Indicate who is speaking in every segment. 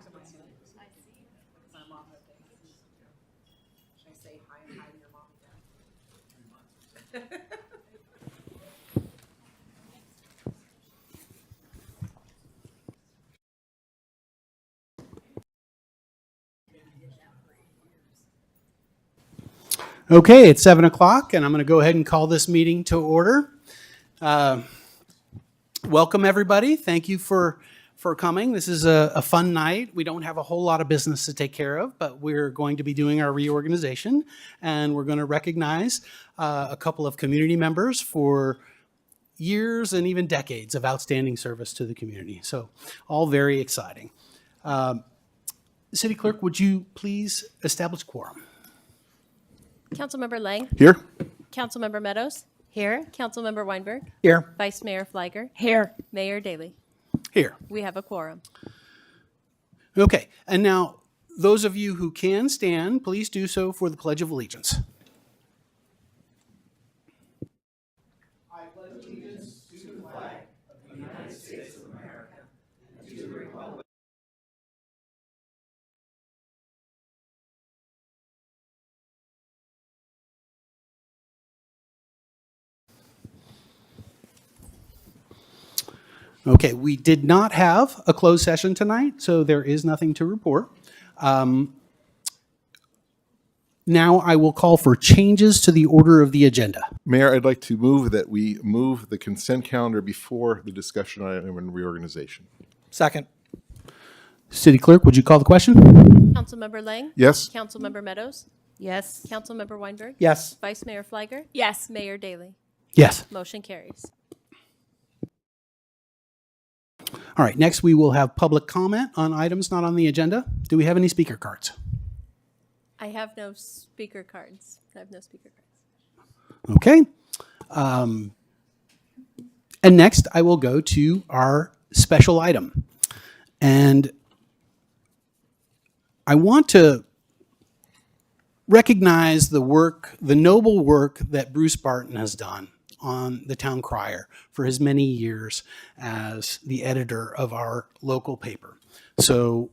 Speaker 1: to my students. My mom had things. Should I say hi and hi to your mom and dad?
Speaker 2: Okay, it's 7 o'clock, and I'm going to go ahead and call this meeting to order. Welcome, everybody. Thank you for coming. This is a fun night. We don't have a whole lot of business to take care of, but we're going to be doing our reorganization, and we're going to recognize a couple of community members for years and even decades of outstanding service to the community. So all very exciting. City Clerk, would you please establish quorum?
Speaker 3: Councilmember Lang.
Speaker 4: Here.
Speaker 3: Councilmember Meadows. Here. Councilmember Weinberg.
Speaker 2: Here.
Speaker 3: Vice Mayor Fliger.
Speaker 5: Here.
Speaker 3: Mayor Daley.
Speaker 2: Here.
Speaker 3: We have a quorum.
Speaker 2: Okay, and now those of you who can stand, please do so for the Pledge of Allegiance. I pledge allegiance to the flag of the United States of America and to the republic. Okay, we did not have a closed session tonight, so there is nothing to report. Now I will call for changes to the order of the agenda.
Speaker 4: Mayor, I'd like to move that we move the consent calendar before the discussion item and reorganization.
Speaker 5: Second.
Speaker 2: City Clerk, would you call the question?
Speaker 3: Councilmember Lang.
Speaker 4: Yes?
Speaker 3: Councilmember Meadows.
Speaker 5: Yes.
Speaker 3: Councilmember Weinberg.
Speaker 5: Yes.
Speaker 3: Vice Mayor Fliger.
Speaker 5: Yes.
Speaker 3: Mayor Daley.
Speaker 2: Yes.
Speaker 3: Motion carries.
Speaker 2: All right, next we will have public comment on items not on the agenda. Do we have any speaker cards?
Speaker 3: I have no speaker cards.
Speaker 2: Okay. And next I will go to our special item. And I want to recognize the work, the noble work that Bruce Barton has done on the Town Crier for his many years as the editor of our local paper. So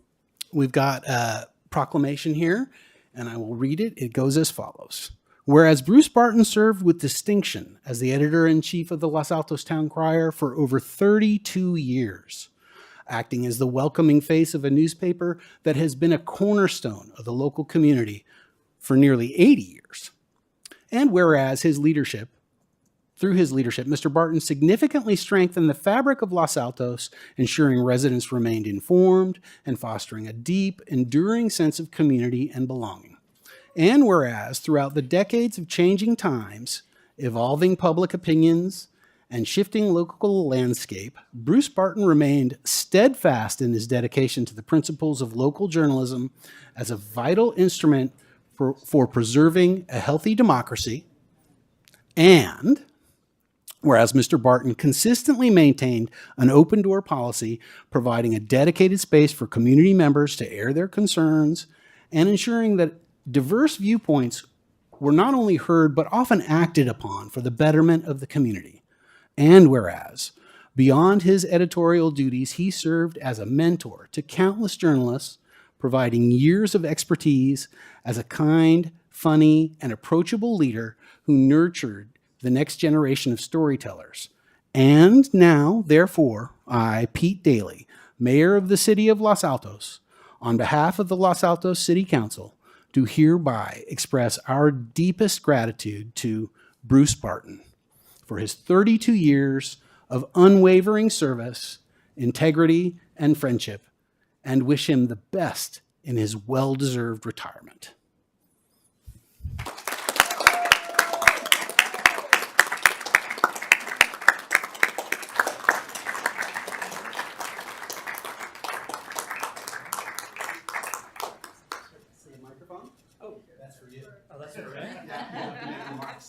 Speaker 2: we've got a proclamation here, and I will read it. It goes as follows. Whereas Bruce Barton served with distinction as the editor-in-chief of the Los Altos Town Crier for over 32 years, acting as the welcoming face of a newspaper that has been a cornerstone of the local community for nearly 80 years. And whereas through his leadership, Mr. Barton significantly strengthened the fabric of Los Altos, ensuring residents remained informed and fostering a deep, enduring sense of community and belonging. And whereas throughout the decades of changing times, evolving public opinions, and shifting local landscape, Bruce Barton remained steadfast in his dedication to the principles of local journalism as a vital instrument for preserving a healthy democracy. And whereas Mr. Barton consistently maintained an open-door policy, providing a dedicated space for community members to air their concerns and ensuring that diverse viewpoints were not only heard but often acted upon for the betterment of the community. And whereas, beyond his editorial duties, he served as a mentor to countless journalists, providing years of expertise as a kind, funny, and approachable leader who nurtured the next generation of storytellers. And now, therefore, I, Pete Daley, Mayor of the City of Los Altos, on behalf of the Los Altos City Council, do hereby express our deepest gratitude to Bruce Barton for his 32 years of unwavering service, integrity, and friendship, and wish him the best in his well-deserved retirement.
Speaker 6: Oh, that's all right.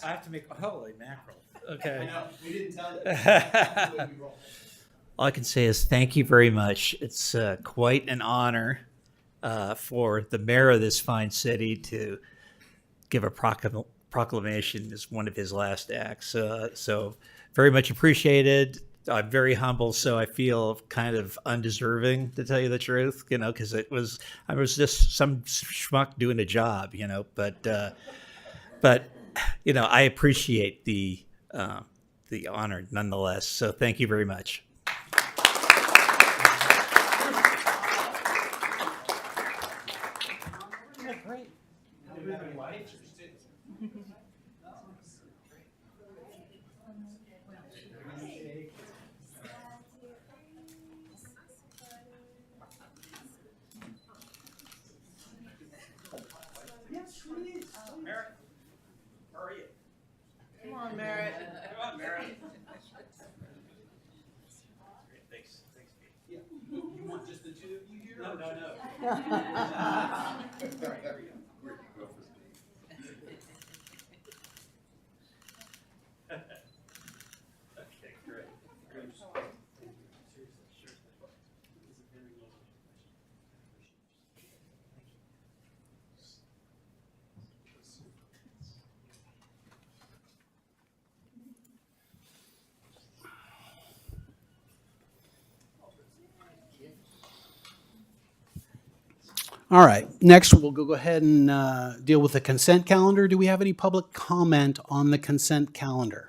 Speaker 6: I have to make, holy mackerel. Okay.
Speaker 2: I know, we didn't tell you. That's the way we roll.
Speaker 6: All I can say is thank you very much. It's quite an honor for the mayor of this fine city to give a proclamation as one of his last acts. So very much appreciated. I'm very humble, so I feel kind of undeserving, to tell you the truth, because I was just some schmuck doing a job, but I appreciate the honor nonetheless. So thank you very much.
Speaker 1: Come on, Merritt.
Speaker 2: You want just the two of you here? No.
Speaker 6: Okay, great.
Speaker 2: All right, next we'll go ahead and deal with the consent calendar. Do we have any public comment on the consent calendar?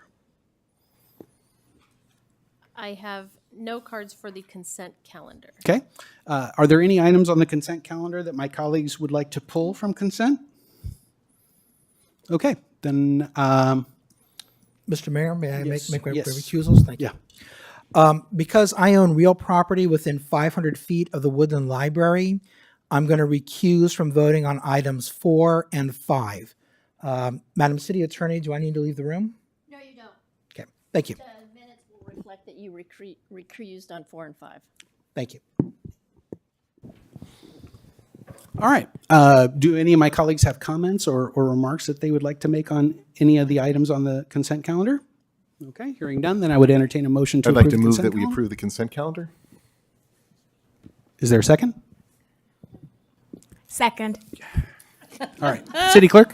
Speaker 3: I have no cards for the consent calendar.
Speaker 2: Okay. Are there any items on the consent calendar that my colleagues would like to pull from consent? Okay, then,
Speaker 5: Mr. Mayor, may I
Speaker 2: Yes,
Speaker 5: make my
Speaker 2: yes.
Speaker 5: recusals? Thank you.
Speaker 2: yeah.
Speaker 5: Because I own real property within 500 feet of the Woodland Library, I'm going to recuse from voting on items 4 and 5. Madam City Attorney, do I need to leave the room?
Speaker 3: No, you don't.
Speaker 5: Okay, thank you.
Speaker 3: The minutes will reflect that you recused on 4 and 5.
Speaker 5: Thank you.
Speaker 2: All right. Do any of my colleagues have comments or remarks that they would like to make on any of the items on the consent calendar? Okay, hearing none, then I would entertain a motion to
Speaker 4: I'd
Speaker 2: approve
Speaker 4: like to
Speaker 2: the
Speaker 4: move
Speaker 2: consent
Speaker 4: that we
Speaker 2: calendar.
Speaker 4: approve the consent calendar.
Speaker 2: Is there a second?
Speaker 7: Second.
Speaker 2: All right. City Clerk?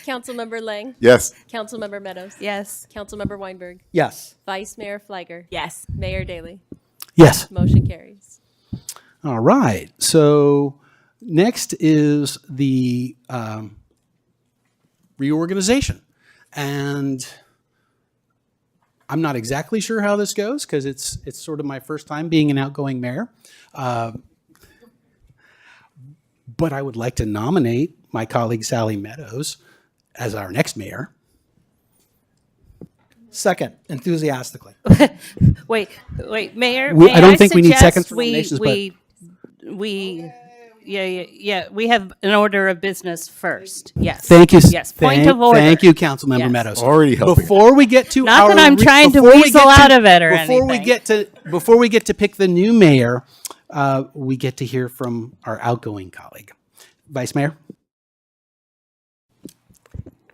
Speaker 3: Councilmember Lang,
Speaker 4: Yes.
Speaker 3: Councilmember Meadows,
Speaker 7: Yes.
Speaker 3: Councilmember Weinberg,
Speaker 5: Yes.
Speaker 3: Vice Mayor Fliger,
Speaker 7: Yes.
Speaker 3: Mayor Daley.
Speaker 2: Yes.
Speaker 3: Motion carries.
Speaker 2: All right. So next is the reorganization. And I'm not exactly sure how this goes because it's sort of my first time being an outgoing mayor. But I would like to nominate my colleague Sally Meadows as our next mayor.
Speaker 5: Second, enthusiastically.
Speaker 7: Wait, Mayor.
Speaker 2: I don't think we need
Speaker 7: suggest
Speaker 2: seconds for nominations,
Speaker 7: yeah, we have an order of business first. Yes.
Speaker 2: Thank you.
Speaker 7: Yes, point of order.
Speaker 2: Thank you, Councilmember
Speaker 7: Yes.
Speaker 2: Meadows.
Speaker 4: Already helping.
Speaker 2: Before we get to
Speaker 7: Not
Speaker 2: our
Speaker 7: that I'm trying to
Speaker 2: before we
Speaker 7: weasel
Speaker 2: get to-
Speaker 7: out of it or
Speaker 2: before we get to pick the new mayor, we get to hear from our outgoing colleague, Vice Mayor.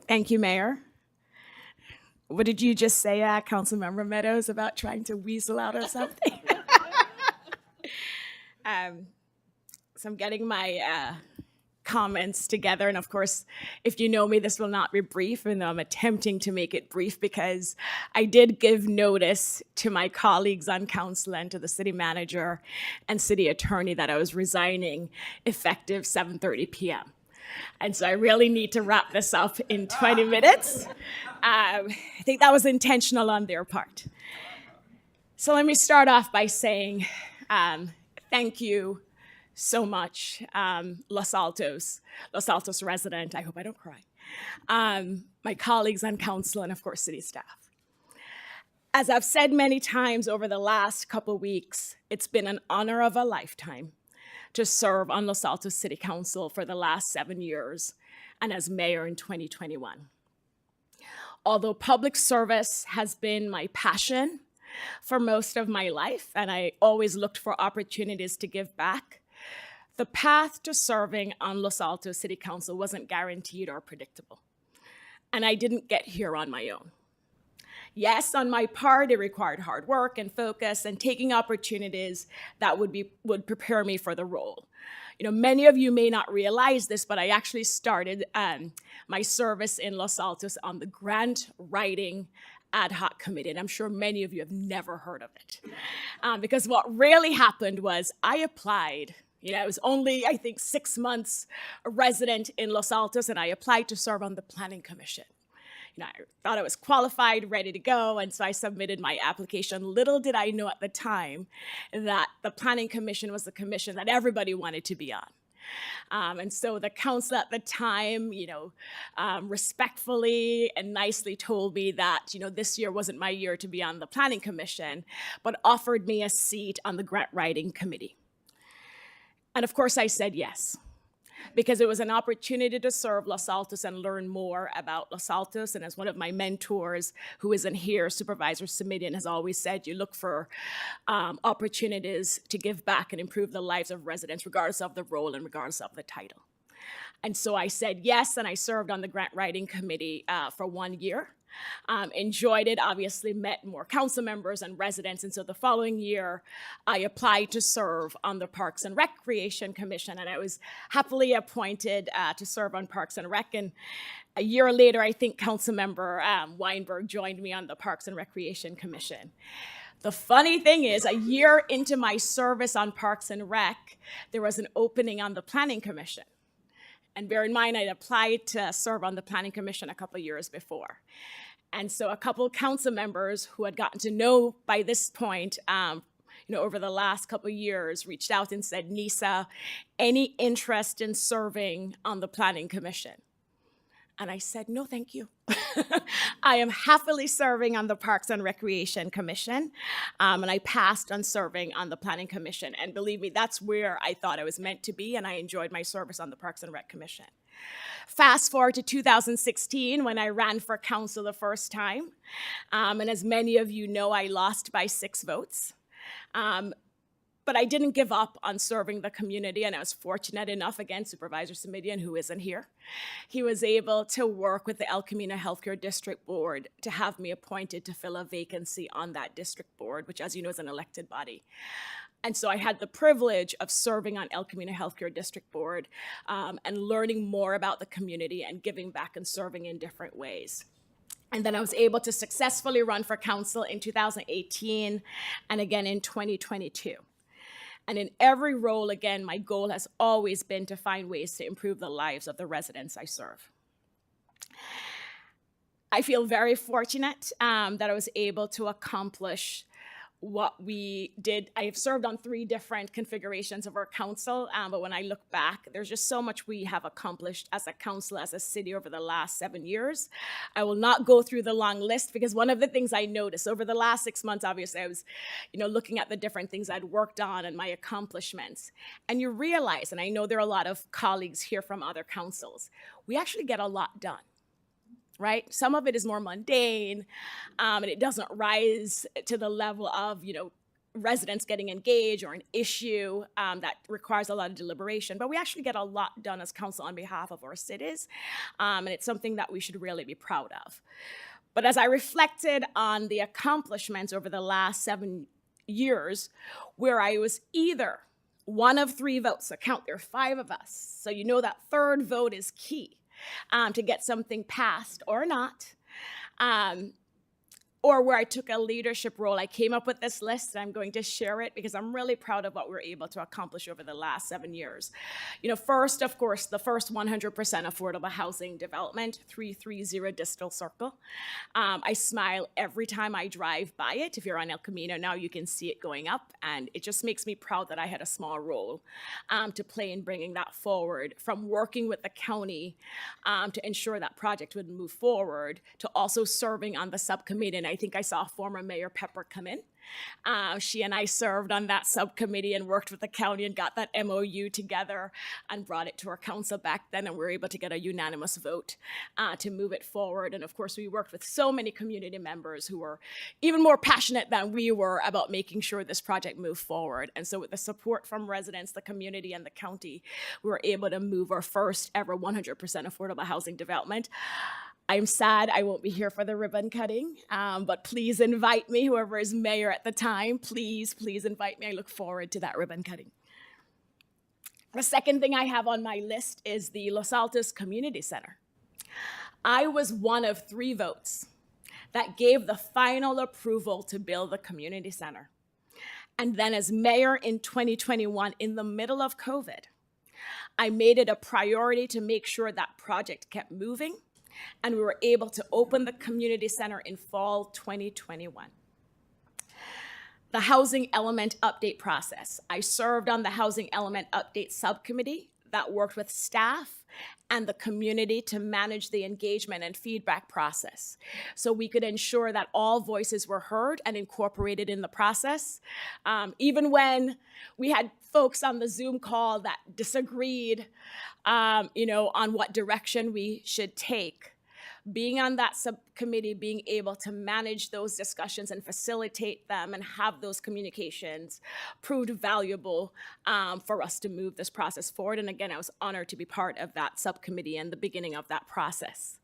Speaker 8: Thank you, Mayor. What did you just say, Councilmember Meadows, about trying to weasel out of something? So I'm getting my comments together. And of course, if you know me, this will not be brief, and I'm attempting to make it brief because I did give notice to my colleagues on council and to the city manager and city attorney that I was resigning effective 7:30 p.m. And so I really need to wrap this up in 20 minutes. I think that was intentional on their part. So let me start off by saying thank you so much, Los Altos resident. I hope I don't cry. My colleagues on council and, of course, city staff. As I've said many times over the last couple weeks, it's been an honor of a lifetime to serve on Los Altos City Council for the last 7 years and as mayor in 2021. Although public service has been my passion for most of my life, and I always looked for opportunities to give back, the path to serving on Los Altos City Council wasn't guaranteed or predictable. And I didn't get here on my own. Yes, on my part, it required hard work and focus and taking opportunities that would prepare me for the role. You know, many of you may not realize this, but I actually started my service in Los Altos on the grant writing ad hoc committee, and I'm sure many of you have never heard of it. Because what really happened was I applied. I was only, I think, 6 months a resident in Los Altos, and I applied to serve on the Planning Commission. I thought I was qualified, ready to go, and so I submitted my application. Little did I know at the time that the Planning Commission was the commission that everybody wanted to be on. And so the council at the time, respectfully and nicely told me that, this year wasn't my year to be on the Planning Commission, but offered me a seat on the grant writing committee. And of course I said yes, because it was an opportunity to serve Los Altos and learn more about Los Altos. And as one of my mentors, who isn't here, Supervisor Simidian, has always said, you look for opportunities to give back and improve the lives of residents, regardless of the role and regardless of the title. And so I said yes, and I served on the grant writing committee for 1 year. Enjoyed it, obviously met more council members and residents. And so the following year, I applied to serve on the Parks and Recreation Commission, and I was happily appointed to serve on Parks and Rec. And a year later, I think Councilmember Weinberg joined me on the Parks and Recreation Commission. The funny thing is, a year into my service on Parks and Rec, there was an opening on the Planning Commission. And bear in mind, I'd applied to serve on the Planning Commission a couple of years before. And so a couple of council members who had gotten to know by this point, over the last couple of years, reached out and said, Nisa, any interest in serving on the Planning Commission? And I said, no, thank you. I am happily serving on the Parks and Recreation Commission, and I passed on serving on the Planning Commission. And believe me, that's where I thought I was meant to be, and I enjoyed my service on the Parks and Rec Commission. Fast forward to 2016, when I ran for council the first time, and as many of you know, I lost by 6 votes. But I didn't give up on serving the community, and I was fortunate enough, again, Supervisor Simidian, who isn't here, he was able to work with the El Camino Healthcare District Board to have me appointed to fill a vacancy on that district board, which, as you know, is an elected body. And so I had the privilege of serving on El Camino Healthcare District Board and learning more about the community and giving back and serving in different ways. And then I was able to successfully run for council in 2018 and again in 2022. And in every role, again, my goal has always been to find ways to improve the lives of the residents I serve. I feel very fortunate that I was able to accomplish what we did. I have served on 3 different configurations of our council, but when I look back, there's just so much we have accomplished as a council, as a city over the last 7 years. I will not go through the long list, because one of the things I noticed over the last 6 months, obviously I was, looking at the different things I'd worked on and my accomplishments. And you realize, and I know there are a lot of colleagues here from other councils, we actually get a lot done. Right? Some of it is more mundane, and it doesn't rise to the level of, residents getting engaged or an issue that requires a lot of deliberation. But we actually get a lot done as council on behalf of our cities, and it's something that we should really be proud of. But as I reflected on the accomplishments over the last 7 years, where I was either one of 3 votes, so count, there are 5 of us, so that 3rd vote is key. To get something passed or not, or where I took a leadership role. I came up with this list, and I'm going to share it because I'm really proud of what we're able to accomplish over the last 7 years. First, of course, the first 100% affordable housing development, 330 Distal Circle. I smile every time I drive by it. If you're on El Camino now, you can see it going up, and it just makes me proud that I had a small role to play in bringing that forward, from working with the county to ensure that project would move forward, to also serving on the subcommittee. And I think I saw former Mayor Pepper come in. She and I served on that subcommittee and worked with the county and got that MOU together and brought it to our council back then, and we were able to get a unanimous vote to move it forward. And of course, we worked with so many community members who were even more passionate than we were about making sure this project moved forward. And so with the support from residents, the community, and the county, we were able to move our first ever 100% affordable housing development. I'm sad I won't be here for the ribbon cutting, but please invite me, whoever is mayor at the time, please invite me. I look forward to that ribbon cutting. The second thing I have on my list is the Los Altos Community Center. I was one of 3 votes that gave the final approval to build the community center. And then as mayor in 2021, in the middle of COVID, I made it a priority to make sure that project kept moving, and we were able to open the community center in fall 2021. The housing element update process. I served on the housing element update subcommittee that worked with staff and the community to manage the engagement and feedback process, so we could ensure that all voices were heard and incorporated in the process. Even when we had folks on the Zoom call that disagreed, on what direction we should take, being on that subcommittee, being able to manage those discussions and facilitate them and have those communications proved valuable for us to move this process forward. And again, I was honored to be part of that subcommittee and the beginning of that process.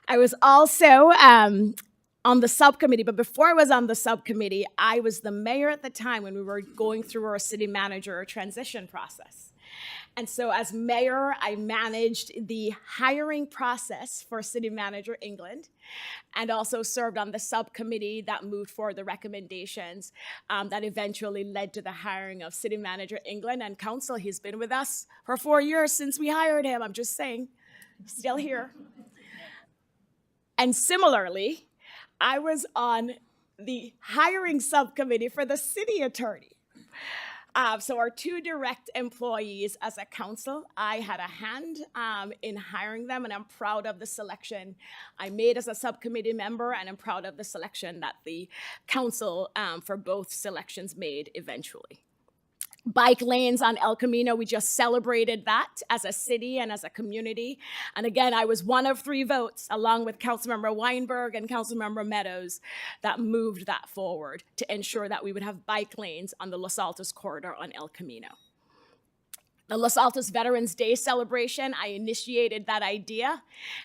Speaker 8: I was also on the subcommittee, but before I was on the subcommittee, I was the mayor at the time when we were going through our city manager transition process. And so as mayor, I managed the hiring process for City Manager England, and also served on the subcommittee that moved forward the recommendations that eventually led to the hiring of City Manager England and council. He's been with us for 4 years since we hired him. I'm just saying, still here. And similarly, I was on the hiring subcommittee for the city attorney. So our two direct employees as a council, I had a hand in hiring them, and I'm proud of the selection I made as a subcommittee member, and I'm proud of the selection that the council for both selections made eventually. Bike lanes on El Camino, we just celebrated that as a city and as a community. And again, I was one of 3 votes, along with Councilmember Weinberg and Councilmember Meadows, that moved that forward to ensure that we would have bike lanes on the Los Altos corridor on El Camino. The Los Altos Veterans Day celebration, I initiated that idea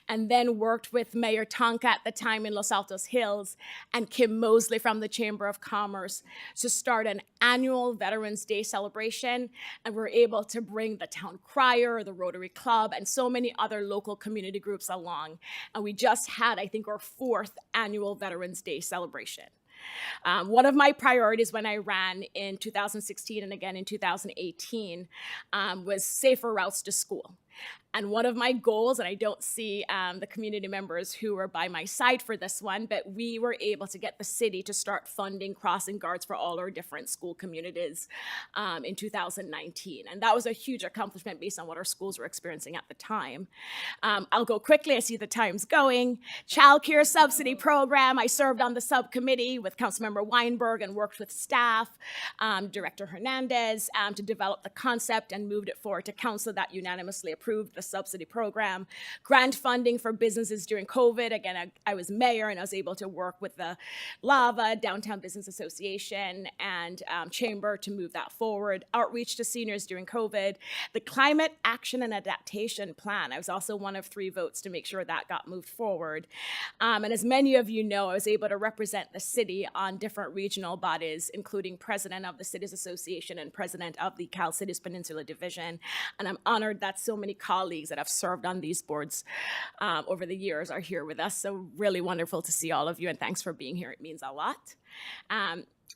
Speaker 8: and then worked with Mayor Tonka at the time in Los Altos Hills and Kim Mosley from the Chamber of Commerce to start an annual Veterans Day celebration. And we're able to bring the town crier, the Rotary Club, and so many other local community groups along. And we just had, I think, our 4th annual Veterans Day celebration. One of my priorities when I ran in 2016 and again in 2018 was safer routes to school. And one of my goals, and I don't see the community members who were by my side for this one, but we were able to get the city to start funding crossing guards for all our different school communities in 2019. And that was a huge accomplishment based on what our schools were experiencing at the time. I'll go quickly, I see the time's going. Child care subsidy program, I served on the subcommittee with Councilmember Weinberg and worked with staff, Director Hernandez, to develop the concept and moved it forward to council that unanimously approved the subsidy program. Grant funding for businesses during COVID. Again, I was mayor and I was able to work with the LAVA, Downtown Business Association, and Chamber to move that forward. Outreach to seniors during COVID. The Climate Action and Adaptation Plan. I was also one of 3 votes to make sure that got moved forward. And as many of you know, I was able to represent the city on different regional bodies, including president of the Cities Association and president of the Cal Cities Peninsula Division. And I'm honored that so many colleagues that have served on these boards over the years are here with us. So really wonderful to see all of you, and thanks for being here. It means a lot.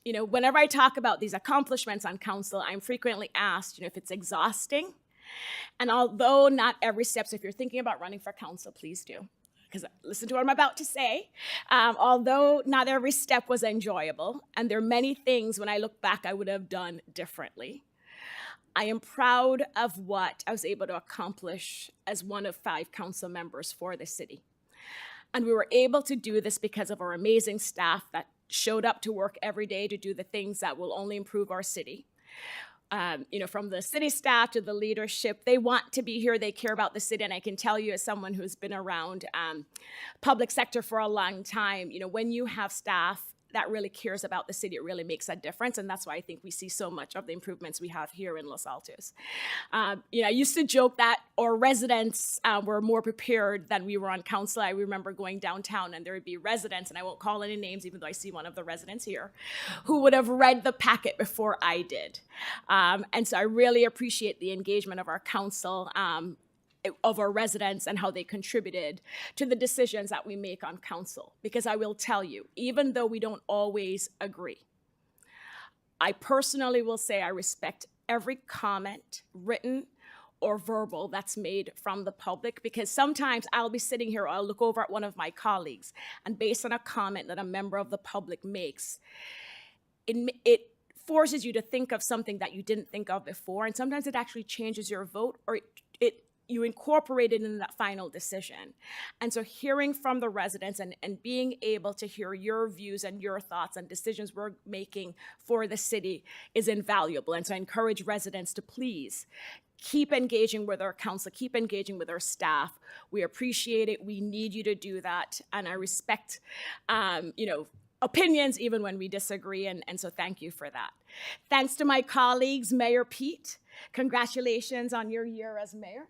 Speaker 8: Whenever I talk about these accomplishments on council, I'm frequently asked, if it's exhausting. And although not every step, so if you're thinking about running for council, please do. Because listen to what I'm about to say. Although not every step was enjoyable, and there are many things when I look back I would have done differently, I am proud of what I was able to accomplish as one of 5 council members for the city. And we were able to do this because of our amazing staff that showed up to work every day to do the things that will only improve our city. From the city staff to the leadership, they want to be here, they care about the city, and I can tell you as someone who's been around public sector for a long time, when you have staff that really cares about the city, it really makes a difference, and that's why I think we see so much of the improvements we have here in Los Altos. I used to joke that our residents were more prepared than we were on council. I remember going downtown and there would be residents, and I won't call any names even though I see one of the residents here, who would have read the packet before I did. And so I really appreciate the engagement of our council of our residents and how they contributed to the decisions that we make on council. Because I will tell you, even though we don't always agree, I personally will say I respect every comment, written or verbal, that's made from the public, because sometimes I'll be sitting here, or I'll look over at one of my colleagues, and based on a comment that a member of the public makes, it forces you to think of something that you didn't think of before, and sometimes it actually changes your vote, or you incorporate it in that final decision. And so hearing from the residents and being able to hear your views and your thoughts and decisions we're making for the city is invaluable. And so I encourage residents to please keep engaging with our council, keep engaging with our staff. We appreciate it. We need you to do that. And I respect, opinions even when we disagree. And so thank you for that. Thanks to my colleagues, Mayor Pete. Congratulations on your year as mayor.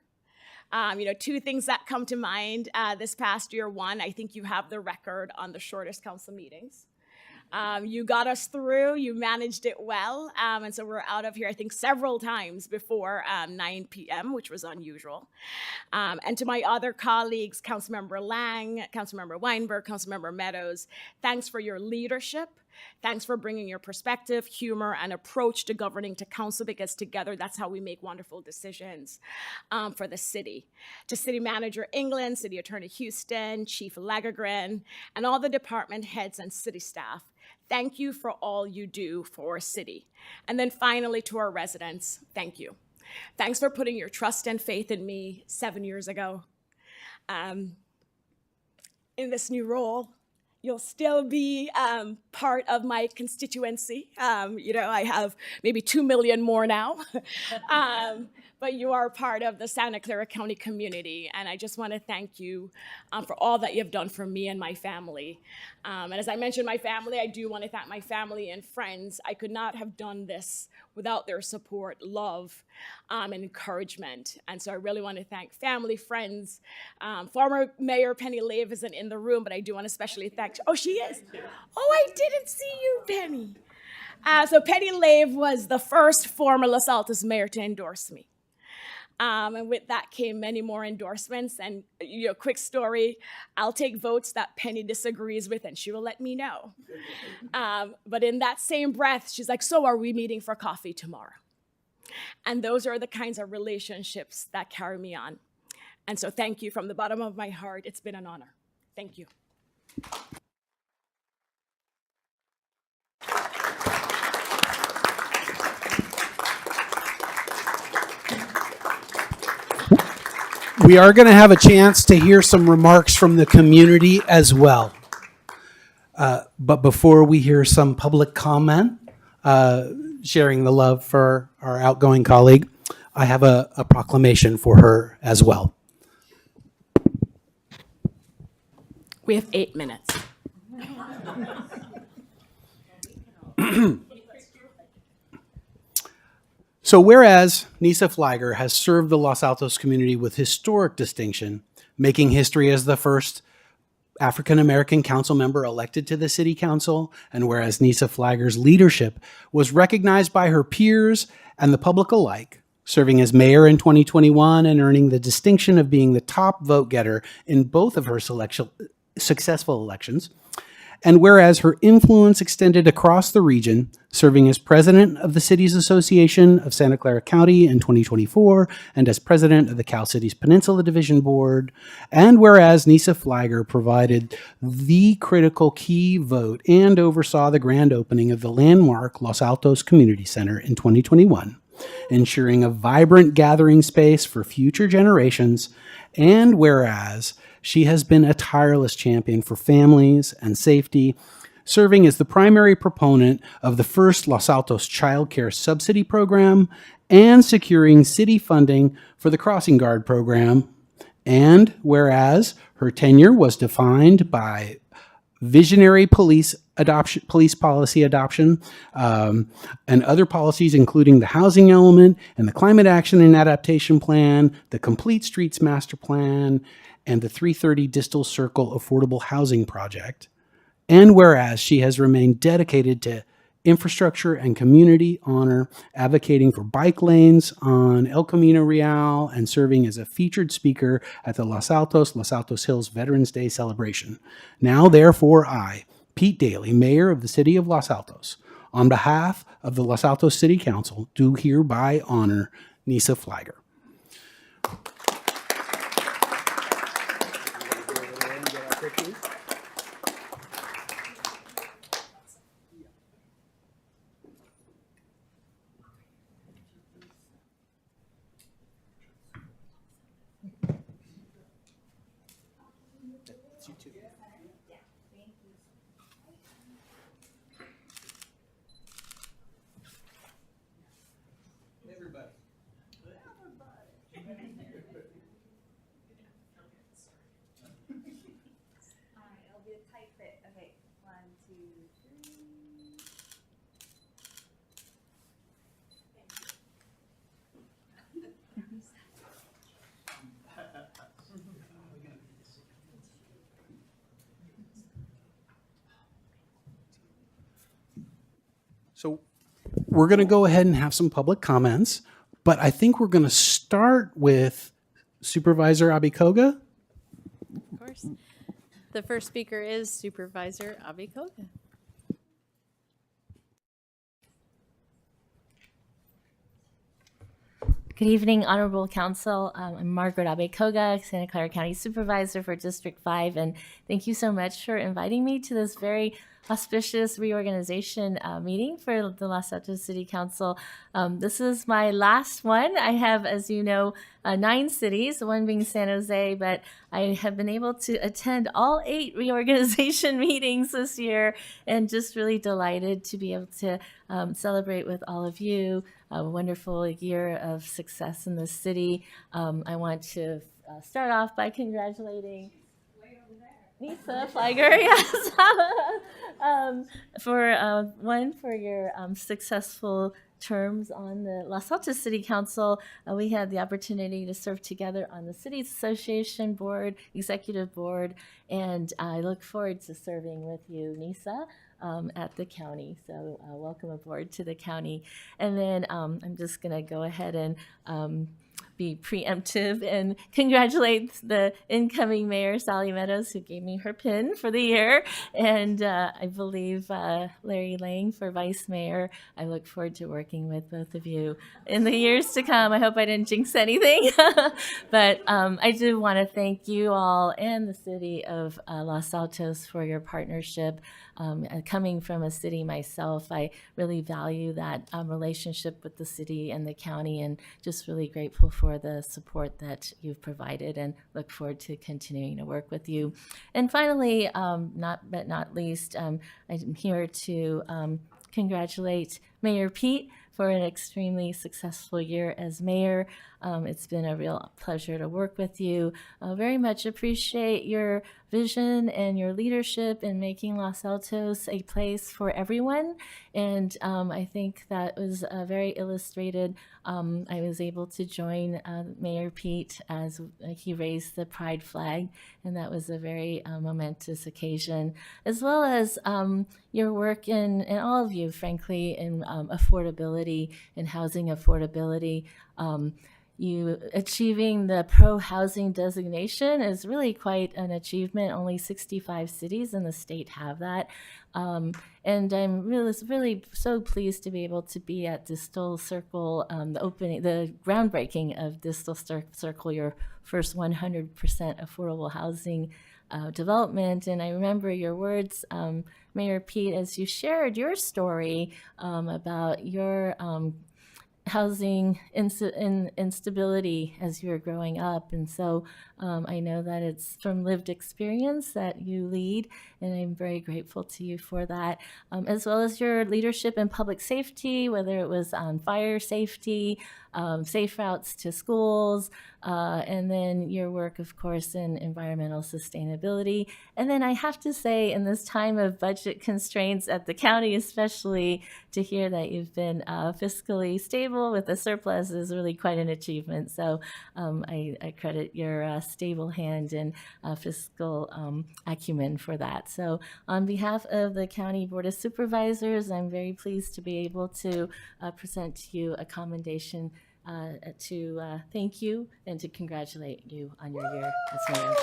Speaker 8: Two things that come to mind this past year. One, I think you have the record on the shortest council meetings. You got us through, you managed it well, and so we're out of here, I think, several times before 9 p.m., which was unusual. And to my other colleagues, Councilmember Lang, Councilmember Weinberg, Councilmember Meadows, thanks for your leadership. Thanks for bringing your perspective, humor, and approach to governing to council, because together that's how we make wonderful decisions for the city. To City Manager England, City Attorney Houston, Chief Lagagren, and all the department heads and city staff, thank you for all you do for our city. And then finally, to our residents, thank you. Thanks for putting your trust and faith in me 7 years ago. In this new role, you'll still be part of my constituency. I have maybe 2 million more now. But you are part of the Santa Clara County community. And I just want to thank you for all that you've done for me and my family. And as I mentioned my family, I do want to thank my family and friends. I could not have done this without their support, love, and encouragement. And so I really want to thank family, friends. Former Mayor Penny Lave isn't in the room, but I do want to especially thank, oh, she is? Oh, I didn't see you, Penny. So Penny Lave was the first former Los Altos mayor to endorse me. And with that came many more endorsements. And quick story, I'll take votes that Penny disagrees with and she will let me know. But in that same breath, she's like, so are we meeting for coffee tomorrow? And those are the kinds of relationships that carry me on. And so thank you from the bottom of my heart. It's been an honor. Thank you.
Speaker 2: We are going to have a chance to hear some remarks from the community as well. But before we hear some public comment, sharing the love for our outgoing colleague, I have a proclamation for her as well.
Speaker 8: We have 8 minutes.
Speaker 2: So whereas Nisa Flagger has served the Los Altos community with historic distinction, making history as the first African-American council member elected to the city council, and whereas Nisa Flagger's leadership was recognized by her peers and the public alike, serving as mayor in 2021 and earning the distinction of being the top vote getter in both of her successful elections, and whereas her influence extended across the region, serving as president of the Cities Association of Santa Clara County in 2024 and as president of the Cal Cities Peninsula Division Board, and whereas Nisa Flagger provided the critical key vote and oversaw the grand opening of the landmark Los Altos Community Center in 2021, ensuring a vibrant gathering space for future generations, and whereas she has been a tireless champion for families and safety, serving as the primary proponent of the first Los Altos Child Care Subsidy Program and securing city funding for the Crossing Guard program. And whereas her tenure was defined by visionary police policy adoption, and other policies, including the housing element and the Climate Action and Adaptation Plan, the Complete Streets Master Plan, and the 330 Distal Circle Affordable Housing Project. And whereas she has remained dedicated to infrastructure and community honor, advocating for bike lanes on El Camino Real and serving as a featured speaker at the Los Altos Hills Veterans Day celebration. Now, therefore, I, Pete Daly, Mayor of the City of Los Altos, on behalf of the Los Altos City Council, do hereby honor Nisa Flagger.
Speaker 9: It'll be a tight fit. Okay, 1, 2, 3.
Speaker 2: So we're going to go ahead and have some public comments, but I think we're going to start with Supervisor Abikoga.
Speaker 3: Of course. The first speaker is Supervisor Abikoga.
Speaker 9: Good evening, Honorable Council. I'm Margaret Abikoga, Santa Clara County Supervisor for District 5, and thank you so much for inviting me to this very auspicious reorganization meeting for the Los Altos City Council. This is my last one. I have, as you know, 9 cities, one being San Jose, but I have been able to attend all 8 reorganization meetings this year, and just really delighted to be able to celebrate with all of you a wonderful year of success in the city. I want to start off by congratulating Nisa Flagger, yes, for your successful terms on the Los Altos City Council. We had the opportunity to serve together on the Cities Association Board, Executive Board, and I look forward to serving with you, Nisa, at the county. So welcome aboard to the county. And then I'm just going to go ahead and be preemptive and congratulate the incoming mayor, Sally Meadows, who gave me her pin for the year. And I believe Larry Lang for vice mayor. I look forward to working with both of you in the years to come. I hope I didn't jinx anything. But I do want to thank you all and the city of Los Altos for your partnership. Coming from a city myself, I really value that relationship with the city and the county, and just really grateful for the support that you've provided, and look forward to continuing to work with you. And finally, not least, I'm here to congratulate Mayor Pete for an extremely successful year as mayor. It's been a real pleasure to work with you. Very much appreciate your vision and your leadership in making Los Altos a place for everyone. And I think that was very illustrated. I was able to join Mayor Pete as he raised the pride flag, and that was a very momentous occasion, as well as your work and all of you, frankly, in affordability and housing affordability. You achieving the pro-housing designation is really quite an achievement. Only 65 cities in the state have that. And I'm really so pleased to be able to be at Distal Circle, the groundbreaking of Distal Circle, your first 100% affordable housing development. And I remember your words, Mayor Pete, as you shared your story about your housing instability as you were growing up. And so I know that it's from lived experience that you lead, and I'm very grateful to you for that, as well as your leadership in public safety, whether it was on fire safety, safe routes to schools, and then your work, of course, in environmental sustainability. And then I have to say, in this time of budget constraints at the county, especially, to hear that you've been fiscally stable with a surplus is really quite an achievement. So I credit your stable hand and fiscal acumen for that. So on behalf of the County Board of Supervisors, I'm very pleased to be able to present to you a commendation to thank you and to congratulate you on your year as mayor.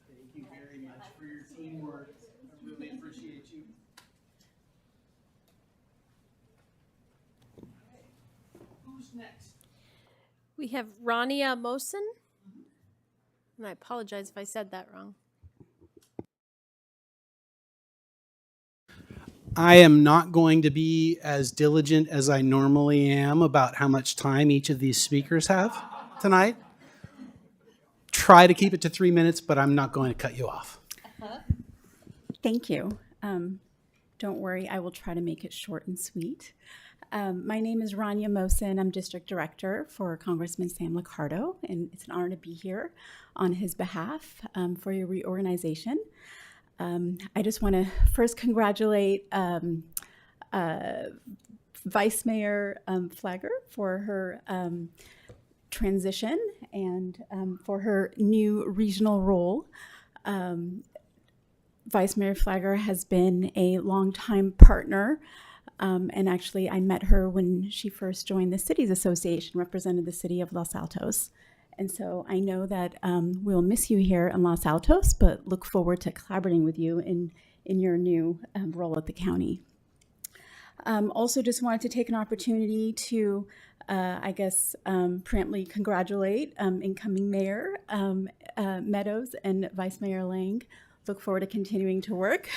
Speaker 2: Thank you very much for your teamwork. I really appreciate you. Who's next?
Speaker 3: We have Rania Mosen. And I apologize if I said that wrong.
Speaker 2: I am not going to be as diligent as I normally am about how much time each of these speakers have tonight. Try to keep it to 3 minutes, but I'm not going to cut you off.
Speaker 10: Thank you. Don't worry, I will try to make it short and sweet. My name is Rania Mosen. I'm District Director for Congressman Sam Liccardo, and it's an honor to be here on his behalf for your reorganization. I just want to first congratulate Vice Mayor Flagger for her transition and for her new regional role. Vice Mayor Flagger has been a longtime partner, and actually I met her when she first joined the Cities Association, represented the city of Los Altos. And so I know that we'll miss you here in Los Altos, but look forward to collaborating with you in your new role at the county. Also just wanted to take an opportunity to, preemptly congratulate incoming Mayor Meadows and Vice Mayor Lang. Look forward to continuing to work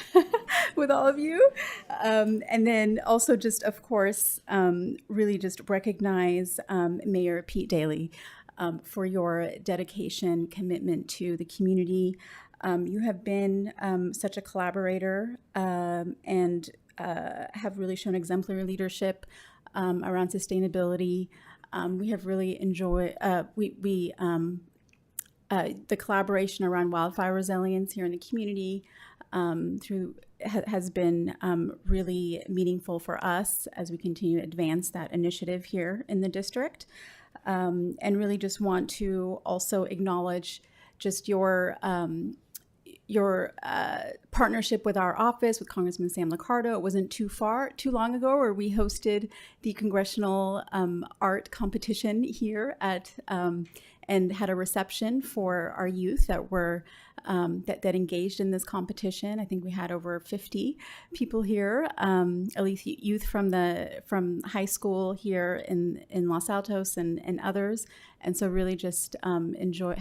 Speaker 10: with all of you. And then also just, of course, really just recognize Mayor Pete Daly for your dedication, commitment to the community. You have been such a collaborator and have really shown exemplary leadership around sustainability. We have really enjoyed the collaboration around wildfire resilience here in the community has been really meaningful for us as we continue to advance that initiative here in the district. And really just want to also acknowledge just your partnership with our office, with Congressman Sam Liccardo. It wasn't too long ago where we hosted the congressional art competition here at and had a reception for our youth that were that engaged in this competition. I think we had over 50 people here, at least youth from high school here in Los Altos and others. And so really just have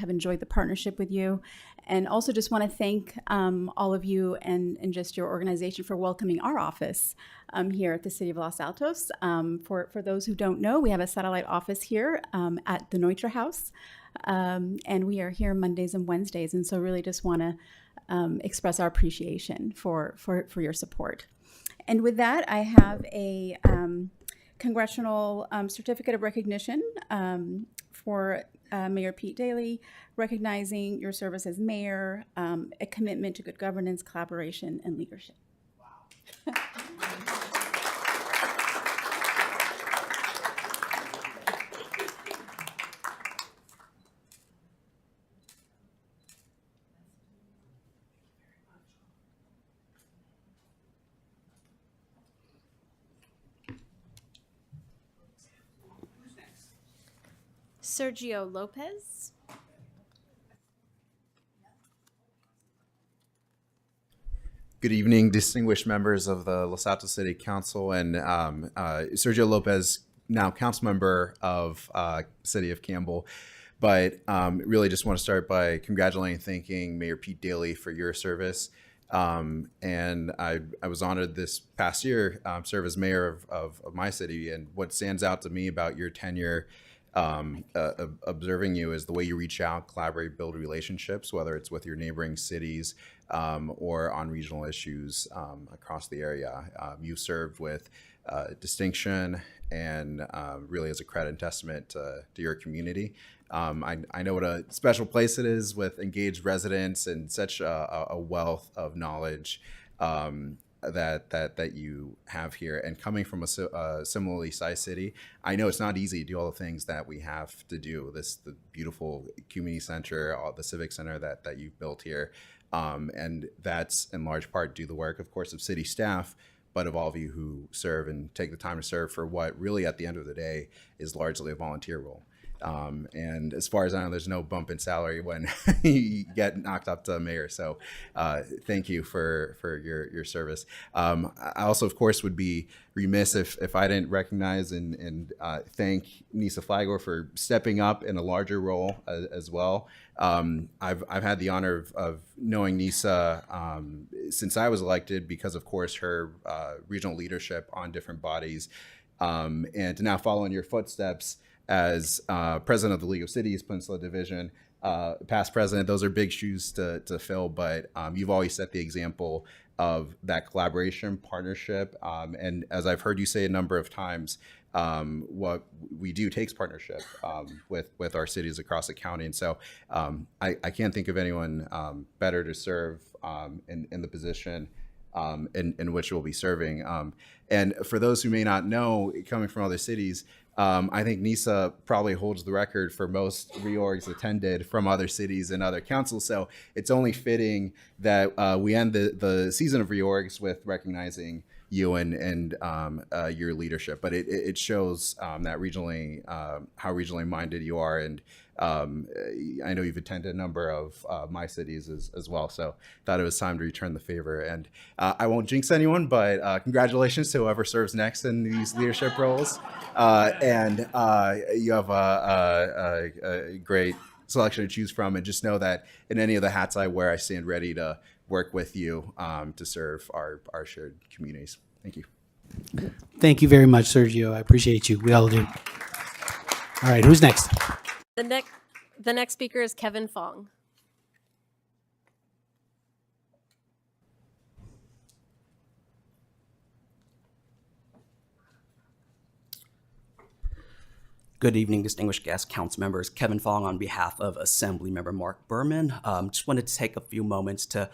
Speaker 10: enjoyed the partnership with you. And also just want to thank all of you and just your organization for welcoming our office here at the City of Los Altos. For those who don't know, we have a satellite office here at the Neutra House. And we are here Mondays and Wednesdays. And so really just want to express our appreciation for your support. And with that, I have a congressional certificate of recognition for Mayor Pete Daly, recognizing your service as mayor, a commitment to good governance, collaboration, and leadership. Wow.
Speaker 3: Sergio Lopez.
Speaker 11: Good evening, distinguished members of the Los Altos City Council, and Sergio Lopez, now council member of City of Campbell. But really just want to start by congratulating and thanking Mayor Pete Daly for your service. And I was honored this past year serve as mayor of my city. And what stands out to me about your tenure, observing you, is the way you reach out, collaborate, build relationships, whether it's with your neighboring cities or on regional issues across the area. You've served with distinction and really as a credit and testament to your community. I know what a special place it is with engaged residents and such a wealth of knowledge that you have here. And coming from a similarly sized city, I know it's not easy to do all the things that we have to do. The beautiful community center, all the civic center that you've built here, and that's in large part due to the work, of course, of city staff, but of all of you who serve and take the time to serve for what really at the end of the day is largely a volunteer role. And as far as I know, there's no bump in salary when you get knocked up to mayor. So thank you for your service. I also, of course, would be remiss if I didn't recognize and thank Nisa Flagor for stepping up in a larger role as well. I've had the honor of knowing Nisa since I was elected because, of course, her regional leadership on different bodies, and to now follow in your footsteps as president of the League of Cities Peninsula Division, past president. Those are big shoes to fill, but you've always set the example of that collaboration, partnership, and as I've heard you say a number of times, what we do takes partnership with our cities across the county. And so I can't think of anyone better to serve in the position in which we'll be serving. And for those who may not know, coming from other cities, I think Nisa probably holds the record for most reorgs attended from other cities and other councils. So it's only fitting that we end the season of reorgs with recognizing you and your leadership. But it shows that regionally, how regionally minded you are. And I know you've attended a number of my cities as well. So thought it was time to return the favor. And I won't jinx anyone, but congratulations to whoever serves next in these leadership roles. And you have a great selection to choose from. And just know that in any of the hats I wear, I stand ready to work with you to serve our shared communities. Thank you.
Speaker 2: Thank you very much, Sergio. I appreciate you. We all do. All right, who's next?
Speaker 3: The next speaker is Kevin Fong.
Speaker 12: Good evening, distinguished guests, council members. Kevin Fong on behalf of Assembly Member Mark Berman. Just wanted to take a few moments to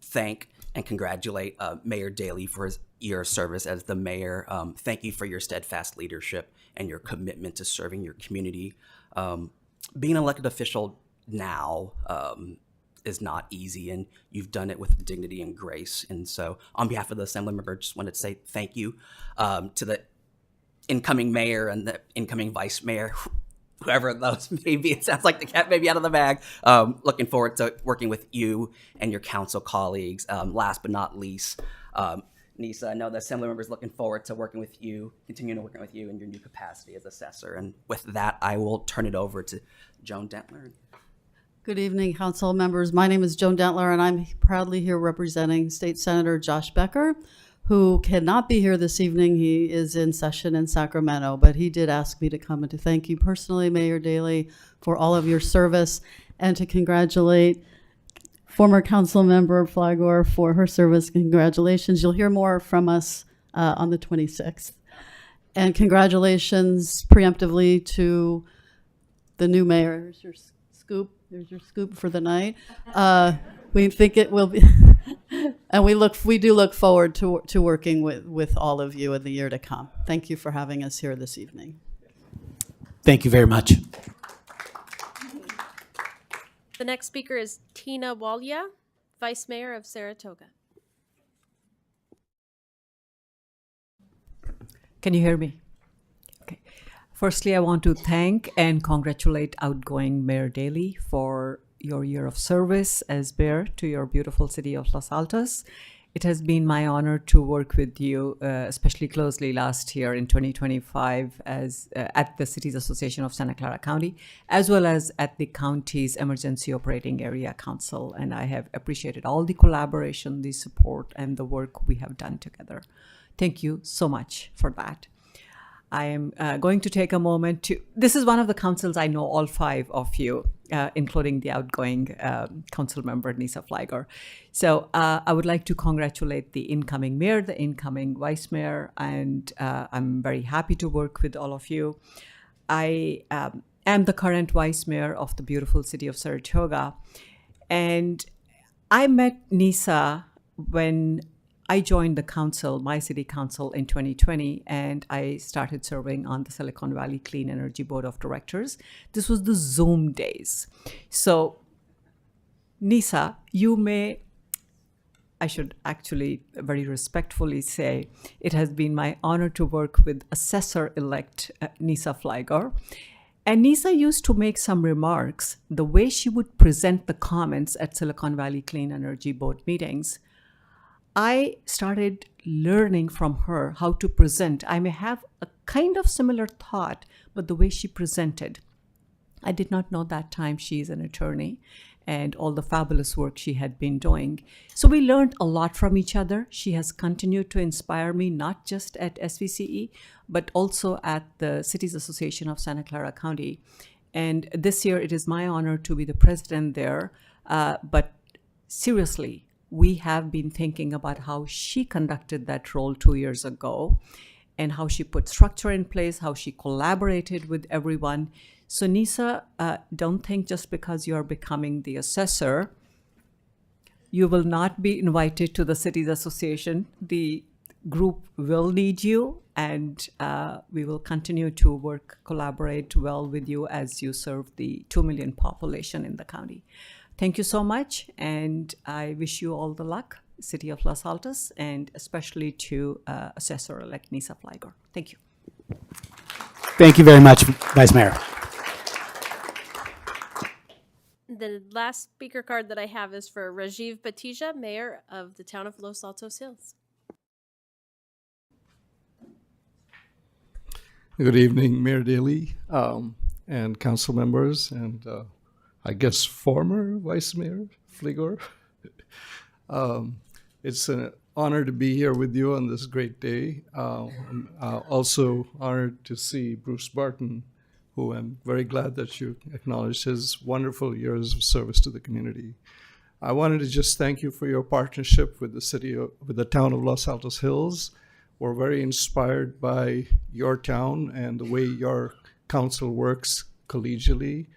Speaker 12: thank and congratulate Mayor Daley for his year of service as the mayor. Thank you for your steadfast leadership and your commitment to serving your community. Being an elected official now is not easy, and you've done it with dignity and grace. And so on behalf of the Assembly member, just wanted to say thank you to the incoming mayor and the incoming vice mayor, whoever those may be. It sounds like the cat may be out of the bag. Looking forward to working with you and your council colleagues. Last but not least, Nisa, I know the Assembly member is looking forward to working with you, continuing to working with you in your new capacity as assessor. And with that, I will turn it over to Joan Dentler.
Speaker 13: Good evening, council members. My name is Joan Dentler, and I'm proudly here representing State Senator Josh Becker, who cannot be here this evening. He is in session in Sacramento, but he did ask me to come and to thank you personally, Mayor Daley, for all of your service, and to congratulate former council member Flagor for her service. Congratulations. You'll hear more from us on the 26th. And congratulations preemptively to the new mayor. Here's your scoop. There's your scoop for the night. We think it will be, and we do look forward to working with all of you in the year to come. Thank you for having us here this evening.
Speaker 2: Thank you very much.
Speaker 3: The next speaker is Tina Walia, Vice Mayor of Saratoga.
Speaker 14: Can you hear me? Okay. Firstly, I want to thank and congratulate outgoing Mayor Daley for your year of service as mayor to your beautiful city of Los Altos. It has been my honor to work with you, especially closely last year in 2025 as at the Cities Association of Santa Clara County, as well as at the county's Emergency Operating Area Council. And I have appreciated all the collaboration, the support, and the work we have done together. Thank you so much for that. I am going to take a moment to, this is one of the councils I know all 5 of you, including the outgoing council member, Nisa Flieger. So I would like to congratulate the incoming mayor, the incoming vice mayor, and I'm very happy to work with all of you. I am the current vice mayor of the beautiful city of Saratoga, and I met Nisa when I joined the council, my city council, in 2020, and I started serving on the Silicon Valley Clean Energy Board of Directors. This was the Zoom days. So, Nisa, you may, I should actually very respectfully say, it has been my honor to work with Assessor-elect Nisa Flieger. And Nisa used to make some remarks, the way she would present the comments at Silicon Valley Clean Energy Board meetings. I started learning from her how to present. I may have a kind of similar thought, but the way she presented, I did not know that time she is an attorney and all the fabulous work she had been doing. So we learned a lot from each other. She has continued to inspire me, not just at SVCE, but also at the Cities Association of Santa Clara County. And this year, it is my honor to be the president there. But seriously, we have been thinking about how she conducted that role 2 years ago and how she put structure in place, how she collaborated with everyone. So Nisa, don't think just because you're becoming the assessor, you will not be invited to the Cities Association. The group will need you, and we will continue to collaborate well with you as you serve the 2 million population in the county. Thank you so much, and I wish you all the luck, City of Los Altos, and especially to Assessor-elect Nisa Flieger. Thank you.
Speaker 2: Thank you very much, Vice Mayor.
Speaker 3: The last speaker card that I have is for Rajiv Batija, Mayor of the town of Los Altos Hills.
Speaker 15: Good evening, Mayor Daley, and council members, and I guess former Vice Mayor Flieger. It's an honor to be here with you on this great day. I'm also honored to see Bruce Barton, who I'm very glad that you acknowledged his wonderful years of service to the community. I wanted to just thank you for your partnership with the town of Los Altos Hills. We're very inspired by your town and the way your council works collegially.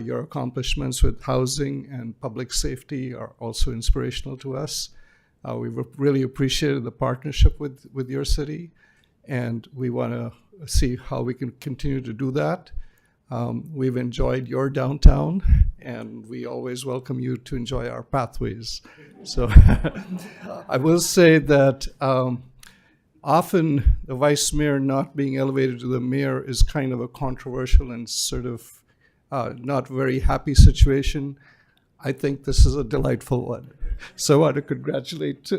Speaker 15: Your accomplishments with housing and public safety are also inspirational to us. We've really appreciated the partnership with your city, and we want to see how we can continue to do that. We've enjoyed your downtown, and we always welcome you to enjoy our pathways. So I will say that often the vice mayor not being elevated to the mayor is kind of a controversial and sort of not very happy situation. I think this is a delightful one. So I want to congratulate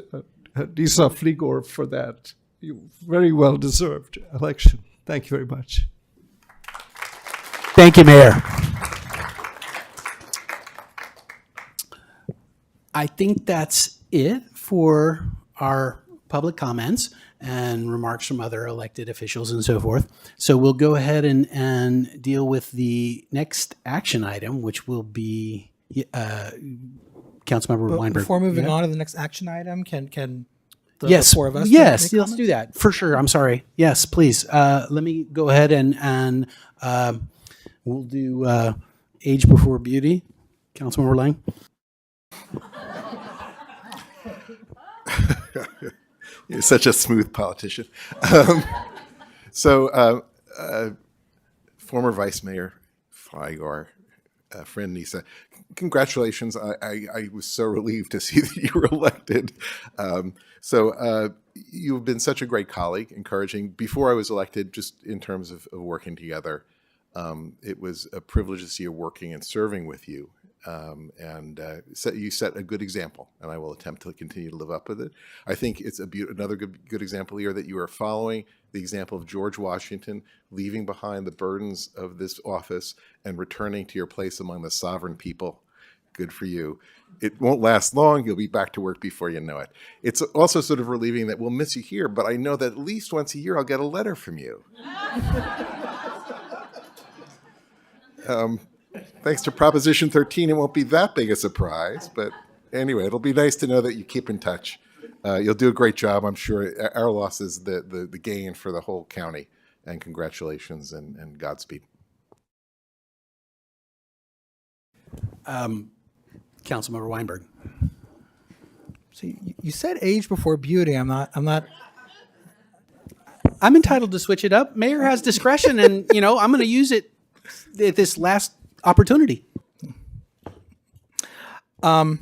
Speaker 15: Nisa Flieger for that. You very well deserved election. Thank you very much.
Speaker 2: Thank you, Mayor. I think that's it for our public comments and remarks from other elected officials and so forth. So we'll go ahead and deal with the next action item, which will be Councilmember Weinberg.
Speaker 5: Before moving on to the next action item, can the
Speaker 2: yes,
Speaker 5: four of us
Speaker 2: yes,
Speaker 5: make
Speaker 2: let's
Speaker 5: comments?
Speaker 2: do that for sure. I'm sorry. Yes, please. Let me go ahead and we'll do age before beauty. Councilmember Lang.
Speaker 4: You're such a smooth politician. Former Vice Mayor Flieger, friend Nisa, congratulations. I was so relieved to see that you were elected. You've been such a great colleague, encouraging. Before I was elected, just in terms of working together, it was a privilege to see you working and serving with you. You set a good example, and I will attempt to continue to live up with it. I think it's another good example here that you are following the example of George Washington, leaving behind the burdens of this office and returning to your place among the sovereign people. Good for you. It won't last long. You'll be back to work before you know it. It's also sort of relieving that we'll miss you here, but I know that at least once a year I'll get a letter from you. Thanks to Proposition 13, it won't be that big a surprise. But anyway, it'll be nice to know that you keep in touch. You'll do a great job. I'm sure our loss is the gain for the whole county. And congratulations and Godspeed.
Speaker 2: Councilmember Weinberg.
Speaker 5: See, you said age before beauty. I'm
Speaker 2: entitled to switch it up. Mayor has discretion, and I'm going to use it at this last opportunity.
Speaker 5: Like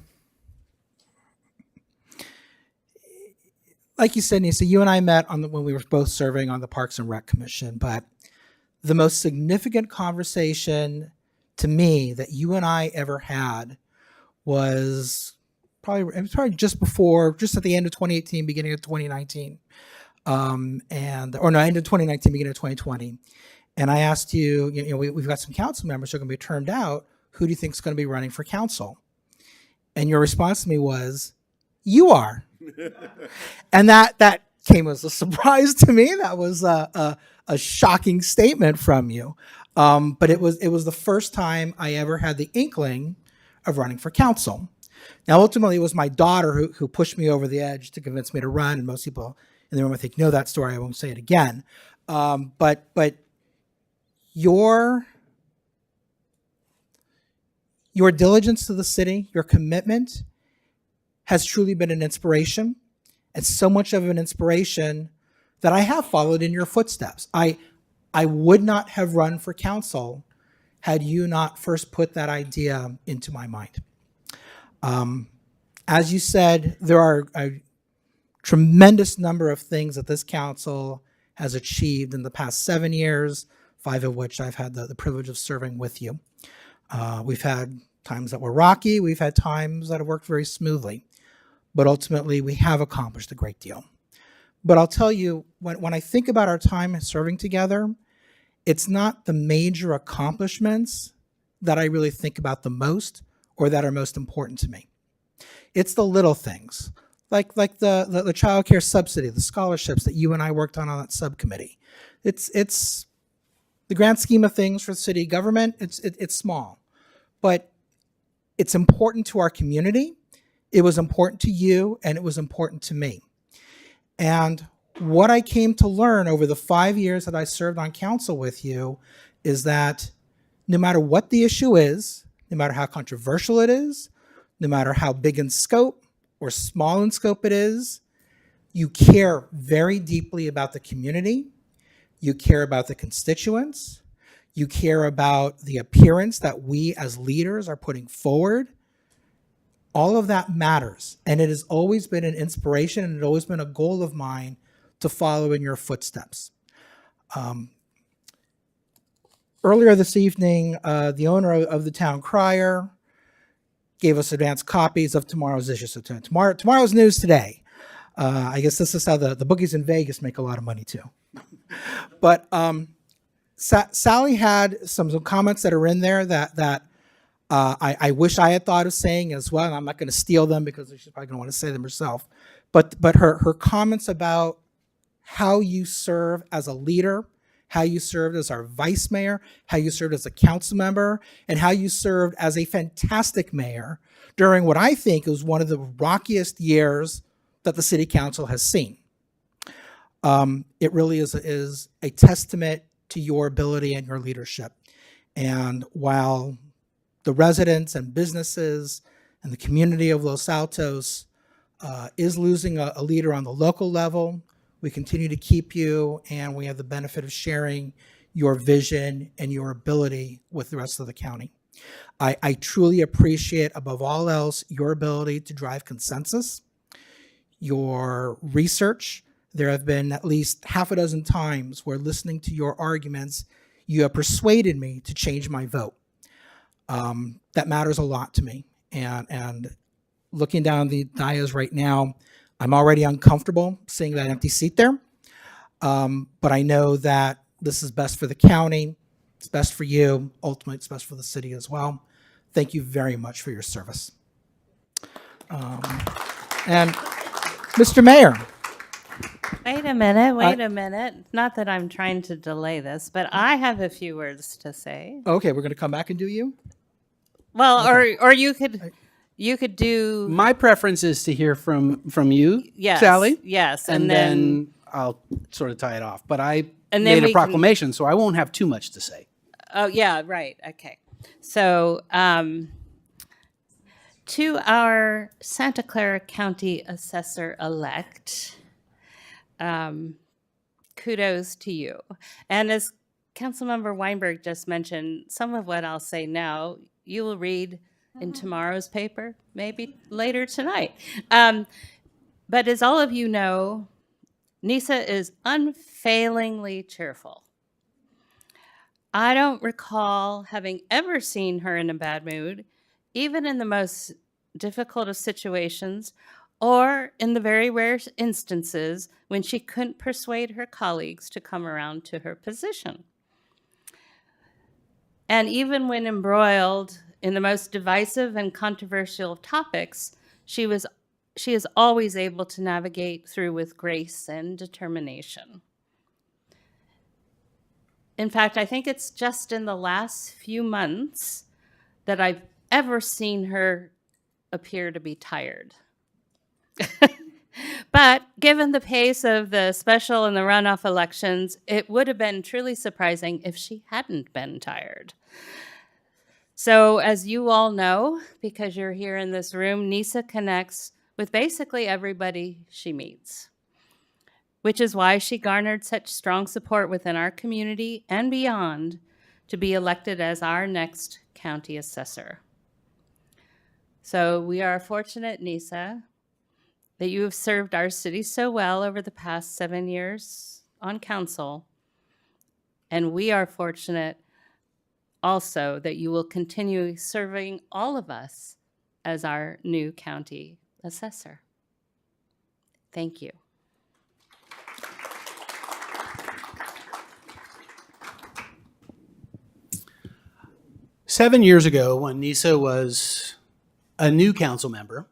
Speaker 5: you said, Nisa, you and I met when we were both serving on the Parks and Rec Commission, but the most significant conversation to me that you and I ever had was probably just at the end of 2018, beginning of 2019, end of 2019, beginning of 2020. And I asked you, we've got some council members who are going to be termed out. Who do you think is going to be running for council? And your response to me was, you are. And that came as a surprise to me. That was a shocking statement from you. But it was the first time I ever had the inkling of running for council. Now, ultimately, it was my daughter who pushed me over the edge to convince me to run. And most people in the room, I think, know that story. I won't say it again. But your diligence to the city, your commitment has truly been an inspiration. It's so much of an inspiration that I have followed in your footsteps. I would not have run for council had you not first put that idea into my mind. As you said, there are a tremendous number of things that this council has achieved in the past 7 years, 5 of which I've had the privilege of serving with you. We've had times that were rocky. We've had times that have worked very smoothly. But ultimately, we have accomplished a great deal. But I'll tell you, when I think about our time serving together, it's not the major accomplishments that I really think about the most or that are most important to me. It's the little things, like the child care subsidy, the scholarships that you and I worked on that subcommittee. It's the grand scheme of things for city government. It's small, but it's important to our community. It was important to you, and it was important to me. And what I came to learn over the 5 years that I served on council with you is that no matter what the issue is, no matter how controversial it is, no matter how big in scope or small in scope it is, you care very deeply about the community. You care about the constituents. You care about the appearance that we as leaders are putting forward. All of that matters. And it has always been an inspiration, and it has always been a goal of mine to follow in your footsteps. Earlier this evening, the owner of the town crier gave us advanced copies of tomorrow's issue. So tomorrow's news today. I guess this is how the bookies in Vegas make a lot of money too. But Sally had some comments that are in there that I wish I had thought of saying as well. And I'm not going to steal them because she's probably going to want to say them herself. But her comments about how you serve as a leader, how you served as our vice mayor, how you served as a council member, and how you served as a fantastic mayor during what I think is one of the rockiest years that the city council has seen. It really is a testament to your ability and your leadership. And while the residents and businesses and the community of Los Altos is losing a leader on the local level, we continue to keep you, and we have the benefit of sharing your vision and your ability with the rest of the county. I truly appreciate, above all else, your ability to drive consensus, your research. There have been at least half a dozen times where, listening to your arguments, you have persuaded me to change my vote. That matters a lot to me. And looking down the dais right now, I'm already uncomfortable seeing that empty seat there. But I know that this is best for the county. It's best for you. Ultimately, it's best for the city as well. Thank you very much for your service. And Mr. Mayor.
Speaker 7: Wait a minute. Not that I'm trying to delay this, but I have a few words to say.
Speaker 5: Okay, we're going to come back and do you?
Speaker 7: Well,
Speaker 5: Okay.
Speaker 7: or you could do.
Speaker 2: My preference is to hear from you,
Speaker 7: Yes,
Speaker 2: Sally.
Speaker 7: yes,
Speaker 2: and then I'll sort of tie it off. But I
Speaker 7: And then
Speaker 2: made
Speaker 7: we
Speaker 2: a
Speaker 7: can-
Speaker 2: proclamation, so I won't have too much to say.
Speaker 7: Oh, yeah, right. Okay. So, to our Santa Clara County Assessor-elect, kudos to you. And as Councilmember Weinberg just mentioned, some of what I'll say now, you will read in tomorrow's paper, maybe later tonight. But as all of you know, Nisa is unfailingly cheerful. I don't recall having ever seen her in a bad mood, even in the most difficult of situations, or in the very rare instances when she couldn't persuade her colleagues to come around to her position. And even when embroiled in the most divisive and controversial topics, she is always able to navigate through with grace and determination. In fact, I think it's just in the last few months that I've ever seen her appear to be tired. But given the pace of the special and the runoff elections, it would have been truly surprising if she hadn't been tired. So as you all know, because you're here in this room, Nisa connects with basically everybody she meets, which is why she garnered such strong support within our community and beyond to be elected as our next county assessor. So we are fortunate, Nisa, that you have served our city so well over the past 7 years on council. And we are fortunate also that you will continue serving all of us as our new county assessor. Thank you.
Speaker 2: Seven years ago, when Nisa was a new council member,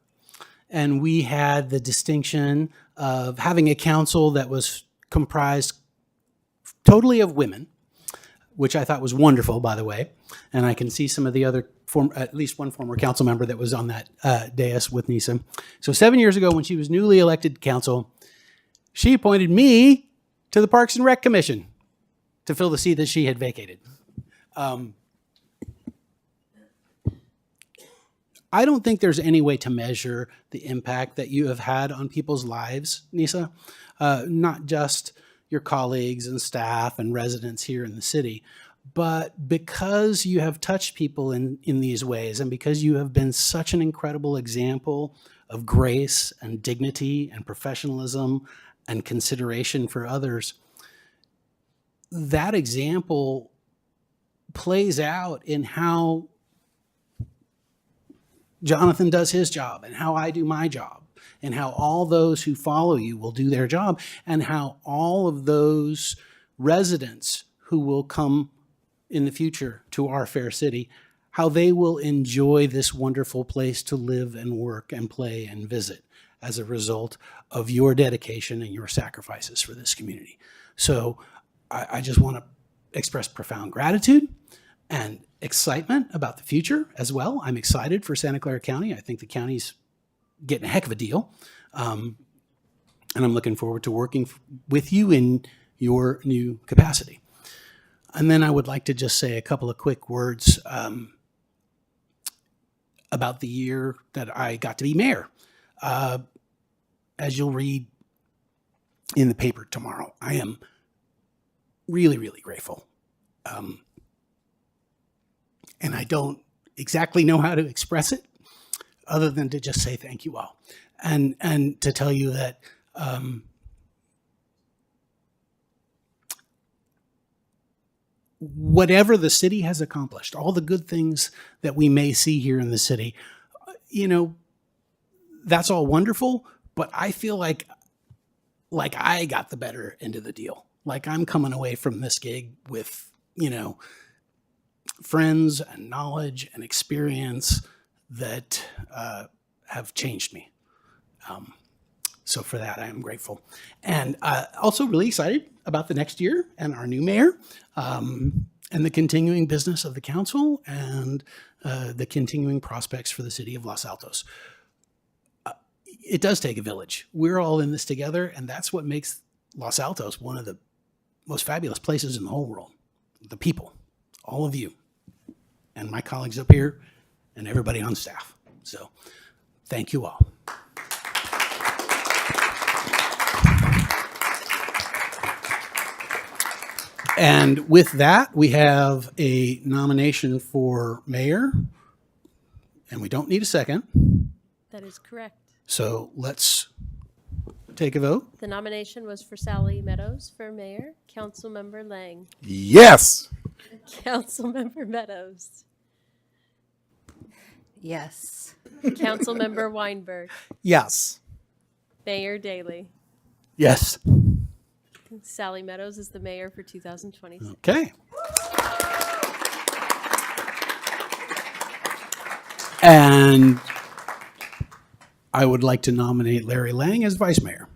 Speaker 2: and we had the distinction of having a council that was comprised totally of women, which I thought was wonderful, by the way. And I can see some of the other, at least one former council member that was on that dais with Nisa. So 7 years ago, when she was newly elected to council, she appointed me to the Parks and Rec Commission to fill the seat that she had vacated. I don't think there's any way to measure the impact that you have had on people's lives, Nisa, not just your colleagues and staff and residents here in the city, but because you have touched people in these ways and because you have been such an incredible example of grace and dignity and professionalism and consideration for others, that example plays out in how Jonathan does his job and how I do my job and how all those who follow you will do their job and how all of those residents who will come in the future to our fair city, how they will enjoy this wonderful place to live and work and play and visit as a result of your dedication and your sacrifices for this community. So I just want to express profound gratitude and excitement about the future as well. I'm excited for Santa Clara County. I think the county's getting a heck of a deal. And I'm looking forward to working with you in your new capacity. And then I would like to just say a couple of quick words about the year that I got to be mayor. As you'll read in the paper tomorrow, I am really, really grateful. And I don't exactly know how to express it other than to just say thank you all. And to tell you that whatever the city has accomplished, all the good things that we may see here in the city, that's all wonderful, but I feel like I got the better end of the deal. Like I'm coming away from this gig with, friends and knowledge and experience that have changed me. So for that, I am grateful. And also really excited about the next year and our new mayor and the continuing business of the council and the continuing prospects for the city of Los Altos. It does take a village. We're all in this together, and that's what makes Los Altos one of the most fabulous places in the whole world. The people, all of you, and my colleagues up here, and everybody on staff. So thank you all. And with that, we have a nomination for mayor, and we don't need a second.
Speaker 3: That is correct.
Speaker 2: So let's take a vote.
Speaker 3: The nomination was for Sally Meadows for mayor. Councilmember Lang.
Speaker 4: Yes.
Speaker 3: Councilmember Meadows.
Speaker 7: Yes.
Speaker 3: Councilmember Weinberg.
Speaker 5: Yes.
Speaker 3: Mayor Daley.
Speaker 2: Yes.
Speaker 3: Sally Meadows is the mayor for 2026.
Speaker 2: Okay. And I would like to nominate Larry Lang as vice mayor.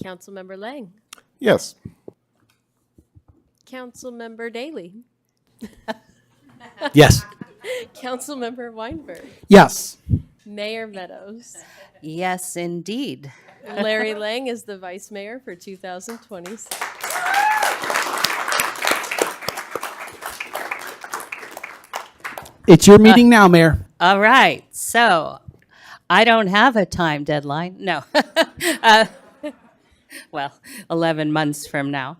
Speaker 3: Councilmember Lang.
Speaker 4: Yes.
Speaker 3: Councilmember Daley.
Speaker 2: Yes.
Speaker 3: Councilmember Weinberg.
Speaker 5: Yes.
Speaker 3: Mayor Meadows.
Speaker 7: Yes, indeed.
Speaker 3: Larry Lang is the vice mayor for 2026.
Speaker 2: It's your meeting now, Mayor.
Speaker 7: All right. So I don't have a time deadline. No. Well, 11 months from now.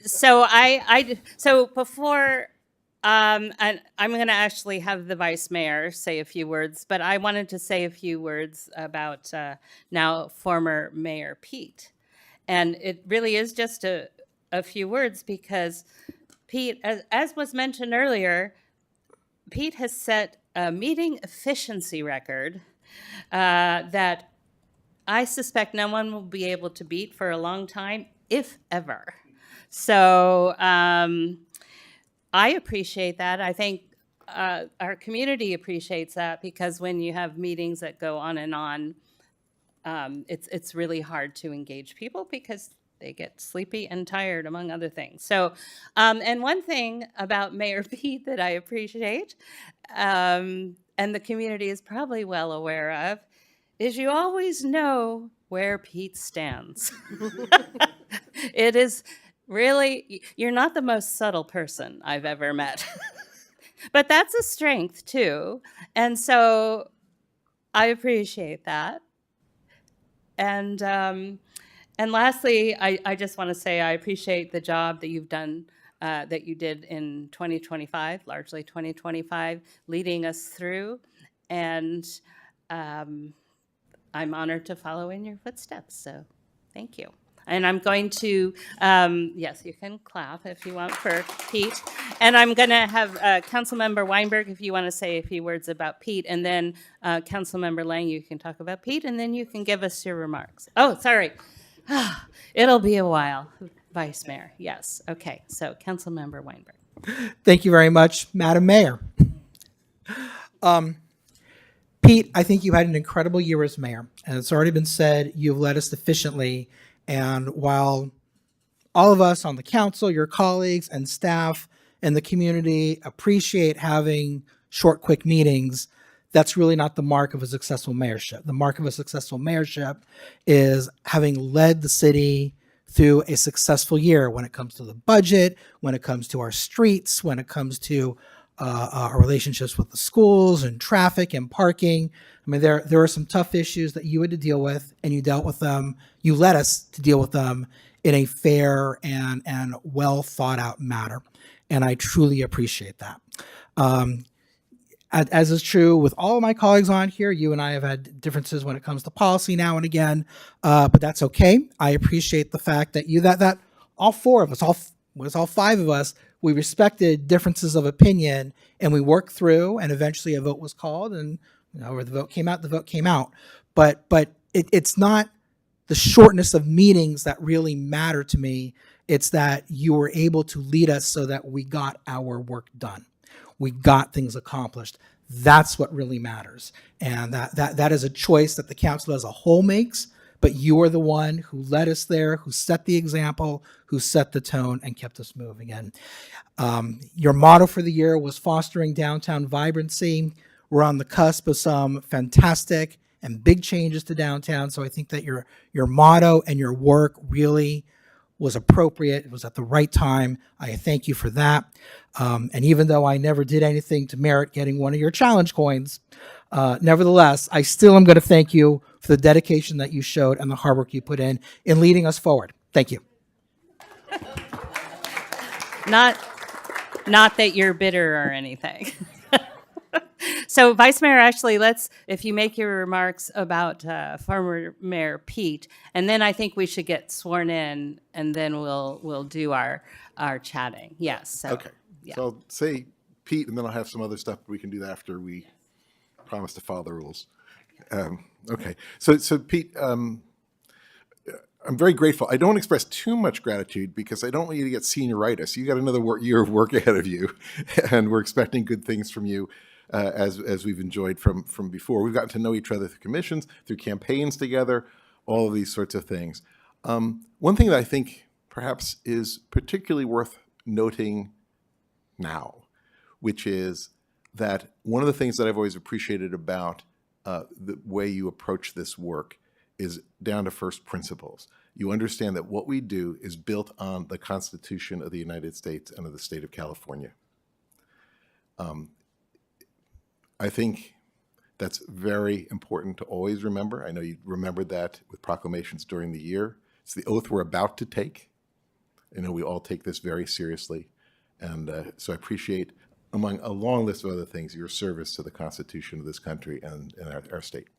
Speaker 7: So before, and I'm going to actually have the vice mayor say a few words, but I wanted to say a few words about now former Mayor Pete. And it really is just a few words because Pete, as was mentioned earlier, Pete has set a meeting efficiency record that I suspect no one will be able to beat for a long time, if ever. So I appreciate that. I think our community appreciates that because when you have meetings that go on and on, it's really hard to engage people because they get sleepy and tired, among other things. So, and one thing about Mayor Pete that I appreciate, and the community is probably well aware of, is you always know where Pete stands. It is really, you're not the most subtle person I've ever met. But that's a strength too. And so I appreciate that. And lastly, I just want to say I appreciate the job that you've done, that you did in 2025, largely 2025, leading us through. And I'm honored to follow in your footsteps. So thank you. And I'm going to, yes, you can clap if you want for Pete. And I'm going to have Councilmember Weinberg, if you want to say a few words about Pete. And then Councilmember Lang, you can talk about Pete. And then you can give us your remarks. Oh, sorry. It'll be a while. Vice Mayor, yes. Okay, so Councilmember Weinberg.
Speaker 5: Thank you very much, Madam Mayor. Pete, I think you had an incredible year as mayor, and it's already been said you've led us efficiently. And while all of us on the council, your colleagues and staff and the community appreciate having short, quick meetings, that's really not the mark of a successful mayorship. The mark of a successful mayorship is having led the city through a successful year when it comes to the budget, when it comes to our streets, when it comes to our relationships with the schools and traffic and parking. I mean, there are some tough issues that you had to deal with, and you dealt with them. You led us to deal with them in a fair and well thought out manner, and I truly appreciate that. As is true with all of my colleagues on here, you and I have had differences when it comes to policy now and again, but that's okay. I appreciate the fact that that all four of us, all was all 5 of us, we respected differences of opinion and we worked through, and eventually a vote was called, and where the vote came out, the vote came out. But it's not the shortness of meetings that really matter to me. It's that you were able to lead us so that we got our work done. We got things accomplished. That's what really matters. And that is a choice that the council as a whole makes, but you are the one who led us there, who set the example, who set the tone and kept us moving. And your motto for the year was fostering downtown vibrancy. We're on the cusp of some fantastic and big changes to downtown. So I think that your motto and your work really was appropriate. It was at the right time. I thank you for that. And even though I never did anything to merit getting one of your challenge coins, nevertheless, I still am going to thank you for the dedication that you showed and the hard work you put in leading us forward. Thank you.
Speaker 7: Not that you're bitter or anything. So, Vice Mayor Ashley, if you make your remarks about former Mayor Pete, and then I think we should get sworn in, and then we'll do our chatting. Yes. So,
Speaker 4: Okay.
Speaker 7: Yeah.
Speaker 4: So I'll say Pete, and then I'll have some other stuff we can do after we promise to follow the rules. Okay. So Pete, I'm very grateful. I don't express too much gratitude because I don't want you to get senioritis. You got another year of work ahead of you, and we're expecting good things from you. As we've enjoyed from before. We've gotten to know each other through commissions, through campaigns together, all of these sorts of things. One thing that I think perhaps is particularly worth noting now, which is that one of the things that I've always appreciated about the way you approach this work is down to first principles. You understand that what we do is built on the Constitution of the United States and of the state of California. I think that's very important to always remember. I know you remembered that with proclamations during the year. It's the oath we're about to take. I know we all take this very seriously. And so I appreciate, among a long list of other things, your service to the Constitution of this country and our state.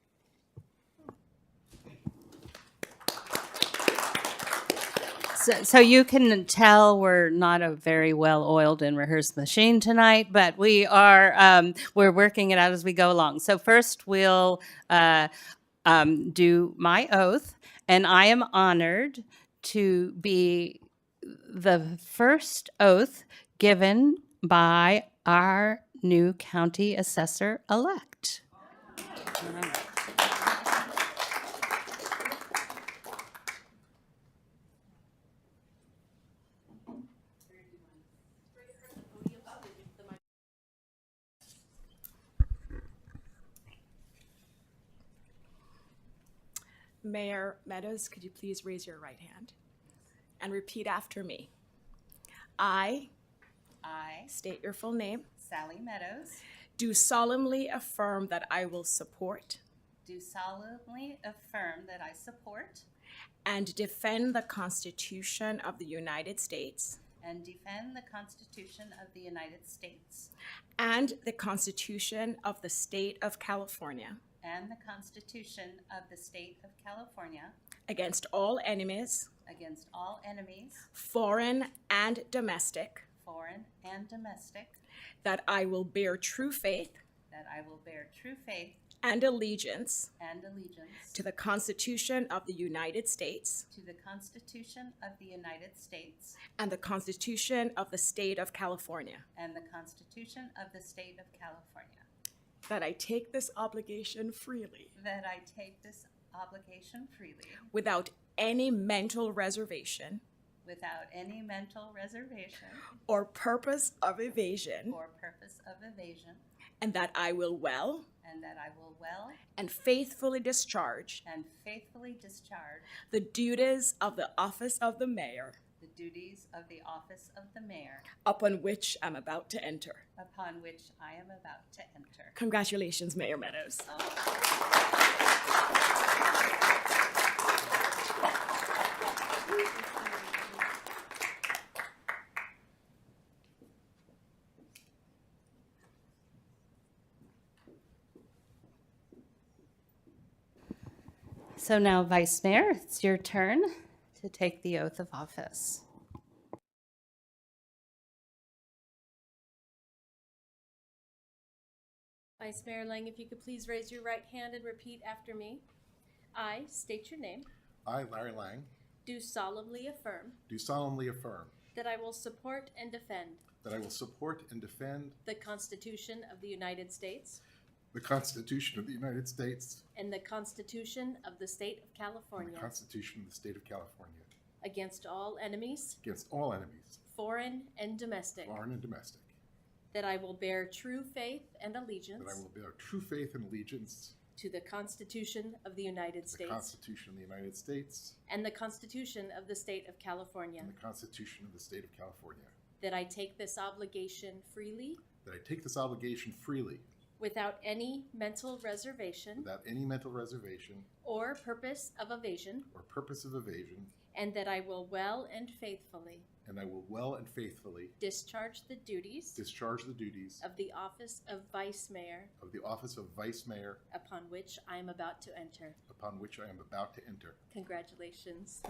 Speaker 7: So you can tell we're not a very well-oiled and rehearsed machine tonight, but we are we're working it out as we go along. So first we'll do my oath, and I am honored to be the first oath given by our new county assessor-elect.
Speaker 8: Mayor Meadows, could you please raise your right hand and repeat after me? I state your full name.
Speaker 7: Sally Meadows,
Speaker 8: Do solemnly affirm that I will support
Speaker 7: do solemnly affirm that I support
Speaker 8: and defend the Constitution of the United States
Speaker 7: and defend the Constitution of the United States
Speaker 8: and the Constitution of the State of California
Speaker 7: and the Constitution of the State of California
Speaker 8: against all enemies, foreign and domestic, that I will bear true faith and allegiance to the Constitution of the United States and the Constitution of the State of California, that I take this obligation freely without any mental reservation or purpose of evasion, and that I will well and faithfully discharge the duties of the office of the mayor upon which I'm about to enter. Congratulations, Mayor Meadows.
Speaker 7: So now, Vice Mayor, it's your turn to take the oath of office.
Speaker 3: Vice Mayor Lang, if you could please raise your right hand and repeat after me. I state your name.
Speaker 4: I, Larry Lang,
Speaker 3: Do solemnly affirm
Speaker 4: do solemnly affirm
Speaker 3: that I will support and defend
Speaker 4: that I will support and defend
Speaker 3: the Constitution of the United States
Speaker 4: the Constitution of the United States
Speaker 3: and the Constitution of the State of
Speaker 4: and
Speaker 3: California
Speaker 4: the Constitution of the State of California
Speaker 3: against all enemies,
Speaker 4: against all enemies,
Speaker 3: foreign and domestic,
Speaker 4: foreign and domestic,
Speaker 3: that I will bear true faith and allegiance
Speaker 4: that I will bear true faith and allegiance
Speaker 3: to the Constitution of the United
Speaker 4: to the
Speaker 3: States
Speaker 4: Constitution of the United States
Speaker 3: and the Constitution of the State of California,
Speaker 4: and the Constitution of the State of California,
Speaker 3: that I take this obligation freely
Speaker 4: that I take this obligation freely
Speaker 3: without any mental reservation
Speaker 4: without any mental reservation
Speaker 3: or purpose of evasion,
Speaker 4: or purpose of evasion,
Speaker 3: and that I will well and faithfully
Speaker 4: and I will well and faithfully
Speaker 3: discharge the duties
Speaker 4: discharge the duties
Speaker 3: of the office of Vice Mayor
Speaker 4: of the office of Vice Mayor
Speaker 3: upon which I am about to enter.
Speaker 4: upon which I am about to enter.
Speaker 3: Congratulations.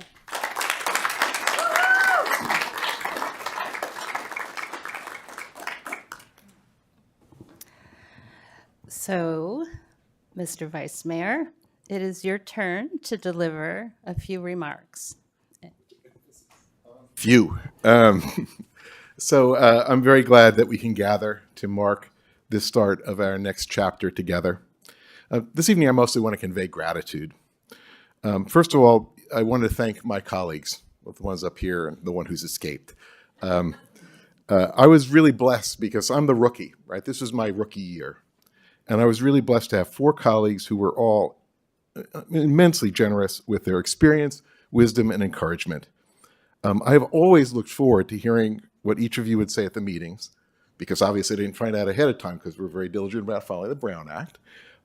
Speaker 7: So, Mr. Vice Mayor, it is your turn to deliver a few remarks.
Speaker 4: Few. So I'm very glad that we can gather to mark the start of our next chapter together. This evening, I mostly want to convey gratitude. First of all, I want to thank my colleagues, both the ones up here and the one who's escaped. I was really blessed because I'm the rookie, right? This was my rookie year. And I was really blessed to have 4 colleagues who were all immensely generous with their experience, wisdom, and encouragement. I have always looked forward to hearing what each of you would say at the meetings, because obviously I didn't find out ahead of time because we're very diligent about following the Brown Act,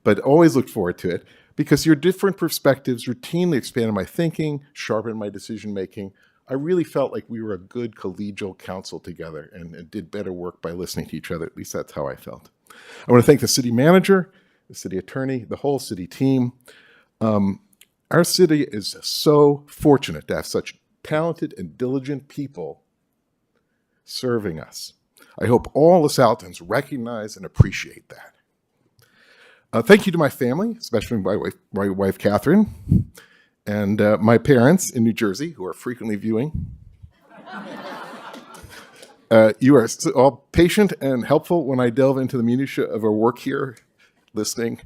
Speaker 4: but always looked forward to it because your different perspectives routinely expanded my thinking, sharpened my decision-making. I really felt like we were a good collegial council together and did better work by listening to each other. At least that's how I felt. I want to thank the city manager, the city attorney, the whole city team. Our city is so fortunate to have such talented and diligent people serving us. I hope all LaSaltans recognize and appreciate that. Thank you to my family, especially my wife Catherine, and my parents in New Jersey, who are frequently viewing. You are all patient and helpful when I delve into the minutiae of our work here, listening,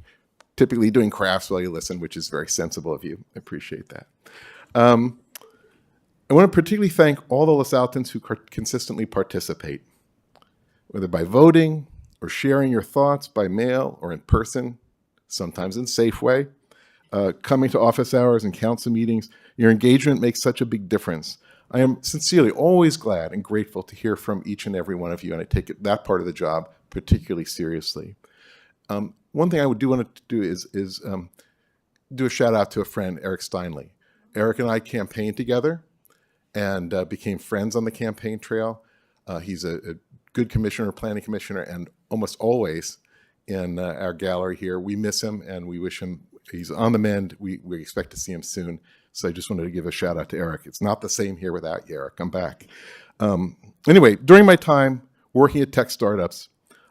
Speaker 4: typically doing crafts while you listen, which is very sensible of you. I appreciate that. I want to particularly thank all the LaSaltans who consistently participate, whether by voting or sharing your thoughts by mail or in person, sometimes in Safeway, coming to office hours and council meetings. Your engagement makes such a big difference. I am sincerely always glad and grateful to hear from each and every one of you, and I take that part of the job particularly seriously. One thing I would want to do is do a shout out to a friend, Eric Steinley. Eric and I campaigned together and became friends on the campaign trail. He's a good commissioner, planning commissioner, and almost always in our gallery here. We miss him and we wish him, he's on the mend. We expect to see him soon. So I just wanted to give a shout out to Eric. It's not the same here without you, Eric. I'm back. Anyway, during my time working at tech startups,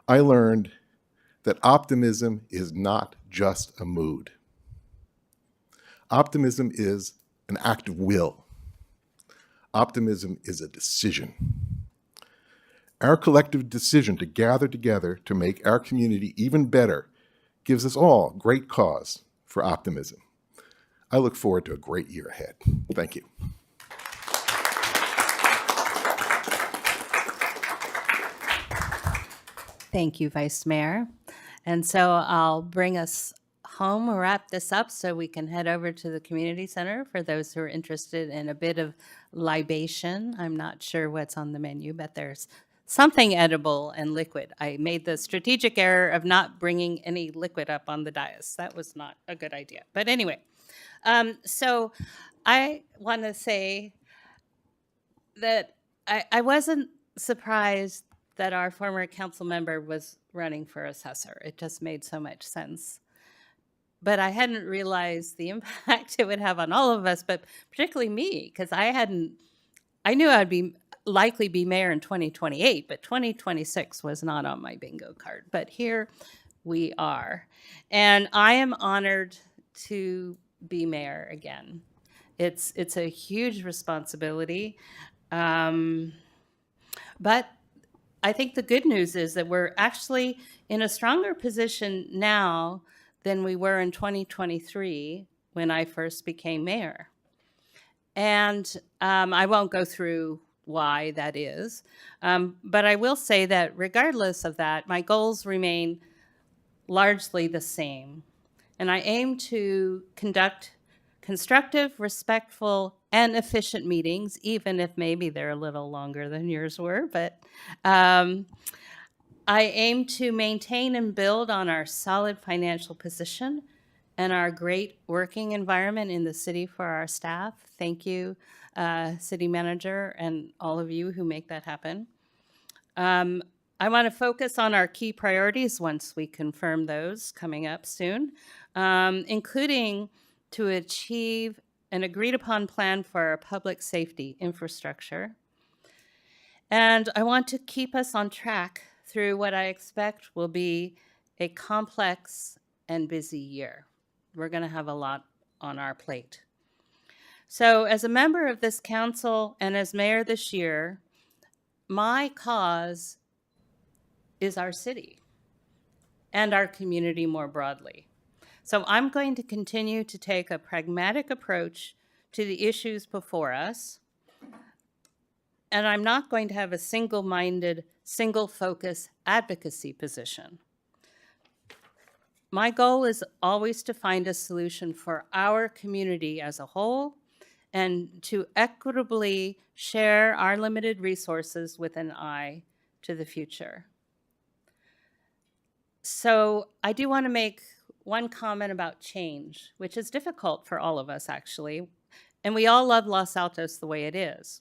Speaker 4: I learned that optimism is not just a mood. Optimism is an act of will. Optimism is a decision. Our collective decision to gather together to make our community even better gives us all great cause for optimism. I look forward to a great year ahead. Thank you.
Speaker 7: Thank you, Vice Mayor. And so I'll bring us home, wrap this up so we can head over to the community center for those who are interested in a bit of libation. I'm not sure what's on the menu, but there's something edible and liquid. I made the strategic error of not bringing any liquid up on the dais. That was not a good idea. But anyway, so I want to say that I wasn't surprised that our former council member was running for assessor. It just made so much sense. But I hadn't realized the impact it would have on all of us, but particularly me, because I knew I'd be likely be mayor in 2028, but 2026 was not on my bingo card. But here we are. And I am honored to be mayor again. It's a huge responsibility. But I think the good news is that we're actually in a stronger position now than we were in 2023 when I first became mayor. And I won't go through why that is, but I will say that regardless of that, my goals remain largely the same. And I aim to conduct constructive, respectful, and efficient meetings, even if maybe they're a little longer than yours were. But I aim to maintain and build on our solid financial position and our great working environment in the city for our staff. Thank you, City Manager, and all of you who make that happen. I want to focus on our key priorities once we confirm those coming up soon, including to achieve an agreed upon plan for our public safety infrastructure. And I want to keep us on track through what I expect will be a complex and busy year. We're going to have a lot on our plate. So as a member of this council and as mayor this year, my cause is our city and our community more broadly. So I'm going to continue to take a pragmatic approach to the issues before us, and I'm not going to have a single-minded, single-focus advocacy position. My goal is always to find a solution for our community as a whole and to equitably share our limited resources with an eye to the future. So I do want to make one comment about change, which is difficult for all of us, actually. And we all love Los Altos the way it is.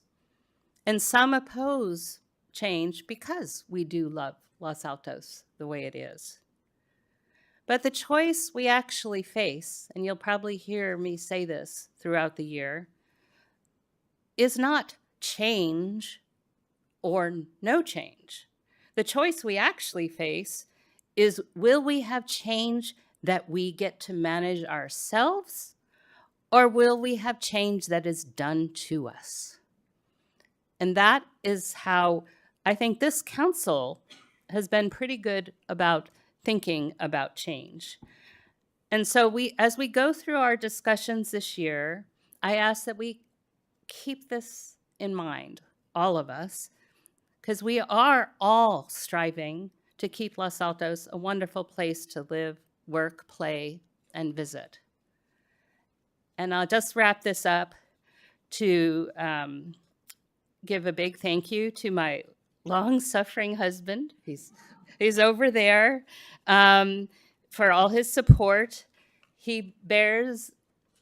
Speaker 7: And some oppose change because we do love Los Altos the way it is. But the choice we actually face, and you'll probably hear me say this throughout the year, is not change or no change. The choice we actually face is, will we have change that we get to manage ourselves, or will we have change that is done to us? And that is how I think this council has been pretty good about thinking about change. And so as we go through our discussions this year, I ask that we keep this in mind, all of us, because we are all striving to keep Los Altos a wonderful place to live, work, play, and visit. And I'll just wrap this up to give a big thank you to my long-suffering husband. He's over there for all his support. He bears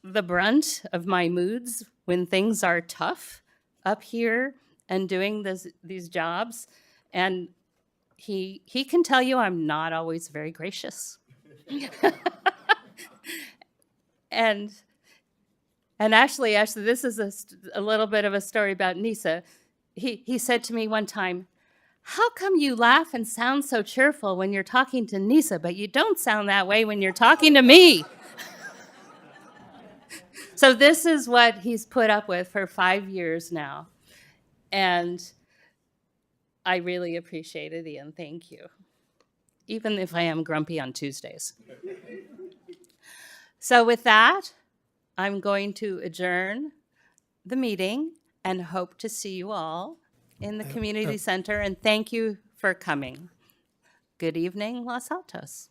Speaker 7: the brunt of my moods when things are tough up here and doing these jobs. And he can tell you I'm not always very gracious. And actually, this is a little bit of a story about Nisa. He said to me one time, "How come you laugh and sound so cheerful when you're talking to Nisa, but you don't sound that way when you're talking to me?" So this is what he's put up with for 5 years now. And I really appreciate it, Ian. Thank you. Even if I am grumpy on Tuesdays. So with that, I'm going to adjourn the meeting and hope to see you all in the community center. And thank you for coming. Good evening, Los Altos.